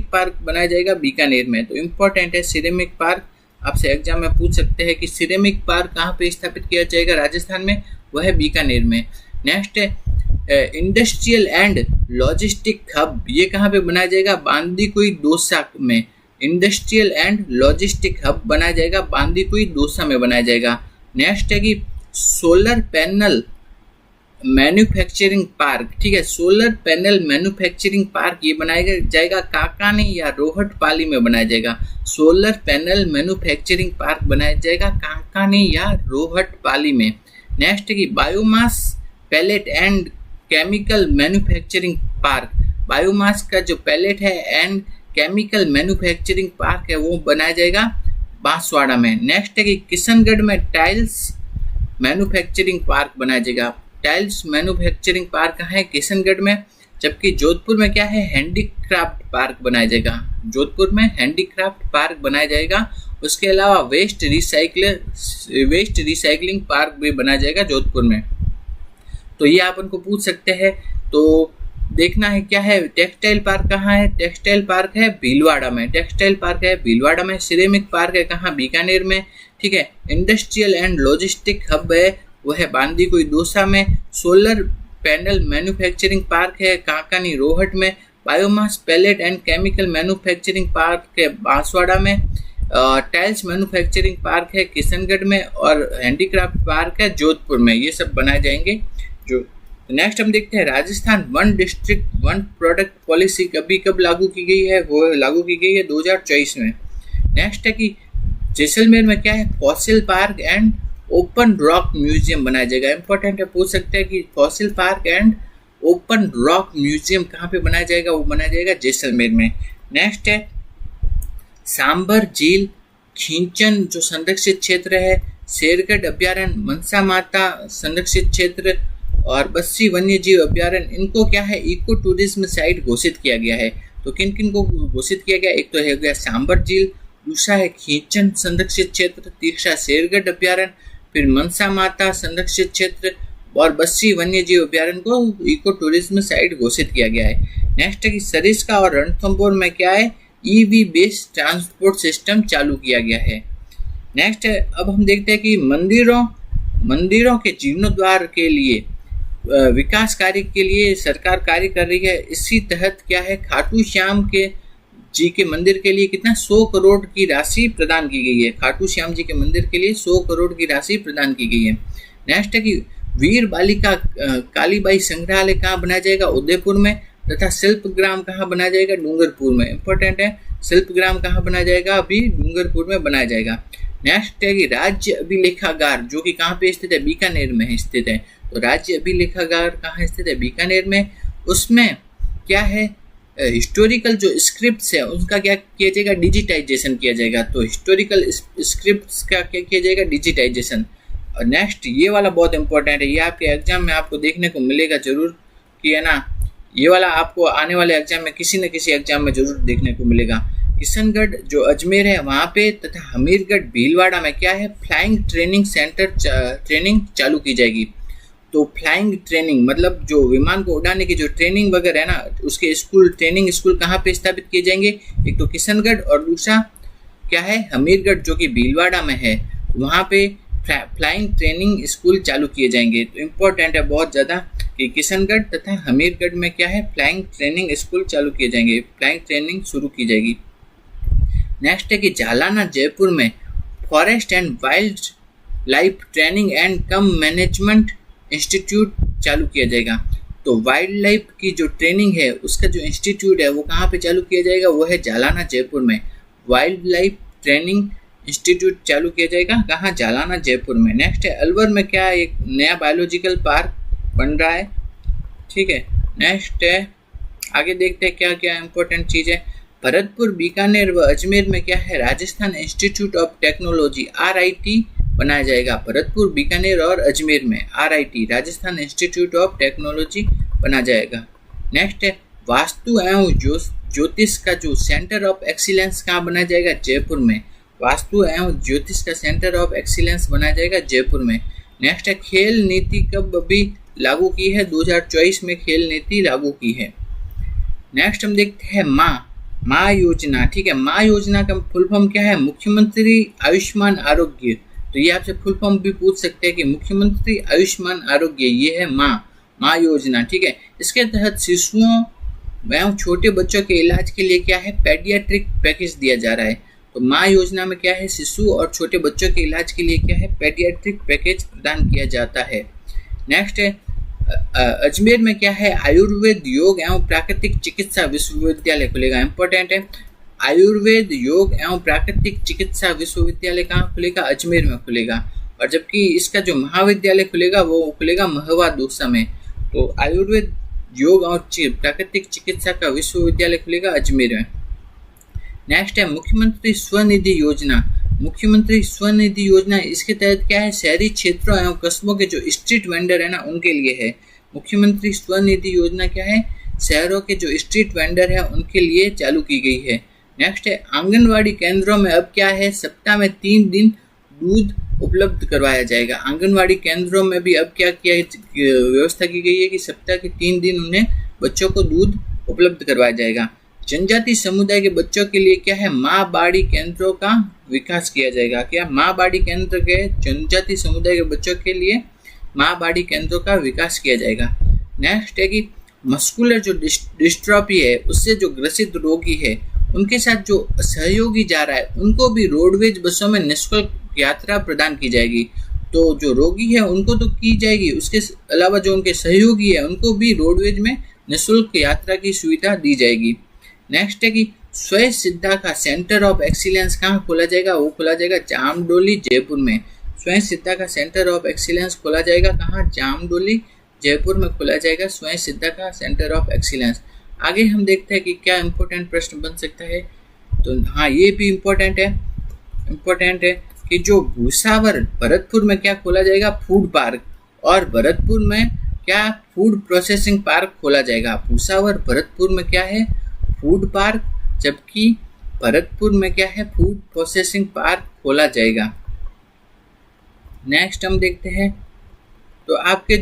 पार्क बनाया जाएगा बीकानेर में। तो इम्पोर्टेंट है सिरेमिक पार्क, आपसे एग्जाम में पूछ सकते हैं कि सिरेमिक पार्क कहाँ पे स्थापित किया जाएगा राजस्थान में, वह है बीकानेर में। नेक्स्ट है इंडस्ट्रियल एंड लॉजिस्टिक हब, ये कहाँ पे बनाया जाएगा, बांदीकुई दौसा में। इंडस्ट्रियल एंड लॉजिस्टिक हब बनाया जाएगा बांदीकुई दौसा में बनाया जाएगा। नेक्स्ट है कि सोलर पैनल मैन्युफैक्चरिंग पार्क, ठीक है, सोलर पैनल मैन्युफैक्चरिंग पार्क ये बनाया जाएगा काकानी या रोहटपाली में बनाया जाएगा। सोलर पैनल मैन्युफैक्चरिंग पार्क बनाया जाएगा काकानी या रोहटपाली में। नेक्स्ट है कि biomass pellet and chemical manufacturing park, biomass का जो पैलेट है एंड केमिकल मैन्युफैक्चरिंग पार्क है वो बनाया जाएगा बांसवाड़ा में। नेक्स्ट है कि किशनगढ़ में टाइल्स मैन्युफैक्चरिंग पार्क बनाया जाएगा। टाइल्स मैन्युफैक्चरिंग पार्क कहाँ है, किशनगढ़ में। जबकि जोधपुर में क्या है, हैंडीक्राफ्ट पार्क बनाया जाएगा। जोधपुर में हैंडीक्राफ्ट पार्क बनाया जाएगा। उसके अलावा वेस्ट रिसाइकलिंग पार्क भी बनाया जाएगा जोधपुर में। तो ये आप उनको पूछ सकते हैं। तो देखना है क्या है, टेक्सटाइल पार्क कहाँ है, टेक्सटाइल पार्क है भीलवाड़ा में। टेक्सटाइल पार्क है भीलवाड़ा में। सिरेमिक पार्क है कहाँ, बीकानेर में। ठीक है, इंडस्ट्रियल एंड लॉजिस्टिक हब है वो है बांदीकुई दौसा में। सोलर पैनल मैन्युफैक्चरिंग पार्क है काकानी रोहट में। Biomass pellet and chemical manufacturing park है बांसवाड़ा में। टाइल्स मैन्युफैक्चरिंग पार्क है किशनगढ़ में और हैंडीक्राफ्ट पार्क है जोधपुर में। ये सब बनाए जाएंगे। जो नेक्स्ट हम देखते हैं, Rajasthan one district one product policy कब लागू की गई है, वो लागू की गई है 2024 में। नेक्स्ट है कि जैसलमेर में क्या है, fossil park and open rock museum बनाया जाएगा। इंपॉर्टेंट है, पूछ सकते हैं कि fossil park and open rock museum कहाँ पे बनाया जाएगा, वो बनाया जाएगा जैसलमेर में। नेक्स्ट है सांबर झील खींचन जो संरक्षित क्षेत्र है, शेरगढ़ अभ्यारण्य, मनसा माता संरक्षित क्षेत्र और बस्सी वन्य जीव अभ्यारण्य, इनको क्या है, इको टूरिज्म साइट घोषित किया गया है। तो किन किन को घोषित किया गया, एक तो है गया सांबर झील, दूसरा है खींचन संरक्षित क्षेत्र, तीसरा शेरगढ़ अभ्यारण्य, फिर मनसा माता संरक्षित क्षेत्र और बस्सी वन्य जीव अभ्यारण्य को इको टूरिज्म साइट घोषित किया गया है। नेक्स्ट है कि सरिस्का और रणथंभौर में क्या है, ईवी बेस्ड ट्रांसपोर्ट सिस्टम चालू किया गया है। नेक्स्ट है, अब हम देखते हैं कि मंदिरों के जीर्णोद्धार के लिए विकास कार्य के लिए सरकार कार्य कर रही है। इसी तहत क्या है, खाटू श्याम के जी के मंदिर के लिए कितना 100 करोड़ की राशि प्रदान की गई है। खाटू श्याम जी के मंदिर के लिए 100 करोड़ की राशि प्रदान की गई है। नेक्स्ट है कि वीर बालिका कालीबाई संग्रहालय कहाँ बनाया जाएगा, उदयपुर में, तथा शिल्पग्राम कहाँ बनाया जाएगा, डूंगरपुर में। इंपॉर्टेंट है, शिल्पग्राम कहाँ बनाया जाएगा, अभी डूंगरपुर में बनाया जाएगा। नेक्स्ट है कि राज्य अभिलेखागार जो कि कहाँ पे स्थित है, बीकानेर में स्थित है। तो राज्य अभिलेखागार कहाँ स्थित है, बीकानेर में। उसमें क्या है, हिस्टोरिकल जो स्क्रिप्ट्स है उनका क्या किया जाएगा, डिजिटाइजेशन किया जाएगा। तो हिस्टोरिकल स्क्रिप्ट्स का क्या किया जाएगा, डिजिटाइजेशन। और नेक्स्ट ये वाला बहुत इंपॉर्टेंट है, ये आपके एग्जाम में आपको देखने को मिलेगा जरूर कि है ना, ये वाला आपको आने वाले एग्जाम में किसी न किसी एग्जाम में जरूर देखने को मिलेगा। किशनगढ़ जो अजमेर है वहाँ पे तथा हमीरगढ़ भीलवाड़ा में क्या है, फ्लाइंग ट्रेनिंग सेंटर ट्रेनिंग चालू की जाएगी। तो फ्लाइंग ट्रेनिंग मतलब जो विमान को उड़ाने की जो ट्रेनिंग वगैरह है ना, उसके स्कूल ट्रेनिंग स्कूल कहाँ पे स्थापित किए जाएंगे, एक तो किशनगढ़ और दूसरा क्या है, हमीरगढ़ जो कि भीलवाड़ा में है, वहाँ पे फ्लाइंग ट्रेनिंग स्कूल चालू किए जाएंगे। तो इम्पोर्टेंट है बहुत ज़्यादा कि किशनगढ़ तथा हमीरगढ़ में क्या है, फ्लाइंग ट्रेनिंग स्कूल चालू किए जाएंगे, फ्लाइंग ट्रेनिंग शुरू की जाएगी। नेक्स्ट है कि जालाना जयपुर में forest and wild life training and come management institute चालू किया जाएगा। तो वाइल्ड लाइफ की जो ट्रेनिंग है उसका जो इंस्टीट्यूट है वो कहाँ पे चालू किया जाएगा, वो है जालाना जयपुर में। वाइल्ड लाइफ ट्रेनिंग इंस्टीट्यूट चालू किया जाएगा, कहाँ, जालाना जयपुर में। नेक्स्ट है अलवर में क्या एक नया बायोलॉजिकल पार्क बन रहा है, ठीक है। नेक्स्ट है, आगे देखते हैं क्या क्या इंपॉर्टेंट चीज़ है। भरतपुर, बीकानेर व अजमेर में क्या है, Rajasthan institute of technology RIT बनाया जाएगा। भरतपुर, बीकानेर और अजमेर में RIT Rajasthan institute of technology बना जाएगा। नेक्स्ट है वास्तु एवं ज्योतिष का जो सेंटर ऑफ एक्सीलेंस कहाँ बनाया जाएगा, जयपुर में। वास्तु एवं ज्योतिष का सेंटर ऑफ एक्सीलेंस बनाया जाएगा जयपुर में। नेक्स्ट है खेल नीति कब अभी लागू की है, 2024 में खेल नीति लागू की है। नेक्स्ट हम देखते हैं माँ योजना, ठीक है। माँ योजना का फुल फॉर्म क्या है, मुख्यमंत्री आयुष्मान आरोग्य। तो ये आपसे फुल फॉर्म भी पूछ सकते हैं कि मुख्यमंत्री आयुष्मान आरोग्य, ये है माँ योजना, ठीक है। इसके तहत शिशुओं एवं छोटे बच्चों के इलाज के लिए क्या है, पेडियाट्रिक पैकेज दिया जा रहा है। तो माँ योजना में क्या है, शिशु और छोटे बच्चों के इलाज के लिए क्या है, पेडियाट्रिक पैकेज प्रदान किया जाता है। नेक्स्ट है अजमेर में क्या है, आयुर्वेद योग एवं प्राकृतिक चिकित्सा विश्वविद्यालय खुलेगा। इंपॉर्टेंट है, आयुर्वेद योग एवं प्राकृतिक चिकित्सा विश्वविद्यालय कहाँ खुलेगा, अजमेर में खुलेगा। और जबकि इसका जो महाविद्यालय खुलेगा वो खुलेगा महवा दौसा में। तो आयुर्वेद योग और प्राकृतिक चिकित्सा का विश्वविद्यालय खुलेगा अजमेर में। नेक्स्ट है मुख्यमंत्री स्वनिधि योजना। मुख्यमंत्री स्वनिधि योजना, इसके तहत क्या है, शहरी क्षेत्रों एवं कस्बों के जो स्ट्रीट वेंडर है ना उनके लिए है। मुख्यमंत्री स्वनिधि योजना क्या है, शहरों के जो स्ट्रीट वेंडर है उनके लिए चालू की गई है। नेक्स्ट है आंगनवाड़ी केंद्रों में अब क्या है, सप्ताह में 3 दिन दूध उपलब्ध करवाया जाएगा। आंगनवाड़ी केंद्रों में भी अब क्या किया व्यवस्था की गई है कि सप्ताह के 3 दिन उन्हें बच्चों को दूध उपलब्ध करवाया जाएगा। जनजाति समुदाय के बच्चों के लिए क्या है, माँ बाड़ी केंद्रों का विकास किया जाएगा। क्या, माँ बाड़ी केंद्र के जनजाति समुदाय के बच्चों के लिए माँ बाड़ी केंद्रों का विकास किया जाएगा। नेक्स्ट है कि मस्कुलर जो डिस्ट्रॉफी है उससे जो ग्रसित रोगी है उनके साथ जो सहयोगी जा रहा है उनको भी रोडवेज बसों में निःशुल्क यात्रा प्रदान की जाएगी। तो जो रोगी है उनको तो की जाएगी, उसके अलावा जो उनके सहयोगी है उनको भी रोडवेज में निःशुल्क यात्रा की सुविधा दी जाएगी। नेक्स्ट है कि स्वयं सिद्धा का सेंटर ऑफ एक्सीलेंस कहाँ खोला जाएगा, वो खोला जाएगा जामडोली जयपुर में। स्वयं सिद्धा का सेंटर ऑफ एक्सीलेंस खोला जाएगा कहाँ, जामडोली जयपुर में खोला जाएगा स्वयं सिद्धा का सेंटर ऑफ एक्सीलेंस। आगे हम देखते हैं कि क्या इंपॉर्टेंट प्रश्न बन सकता है। तो हाँ, ये भी इम्पोर्टेंट है कि जो भूसावर भरतपुर में क्या खोला जाएगा, फूड पार्क, और भरतपुर में क्या फूड प्रोसेसिंग पार्क खोला जाएगा। भूसावर भरतपुर में क्या है, फूड पार्क, जबकि भरतपुर में क्या है, फूड प्रोसेसिंग पार्क खोला जाएगा। नेक्स्ट हम देखते हैं, तो आपके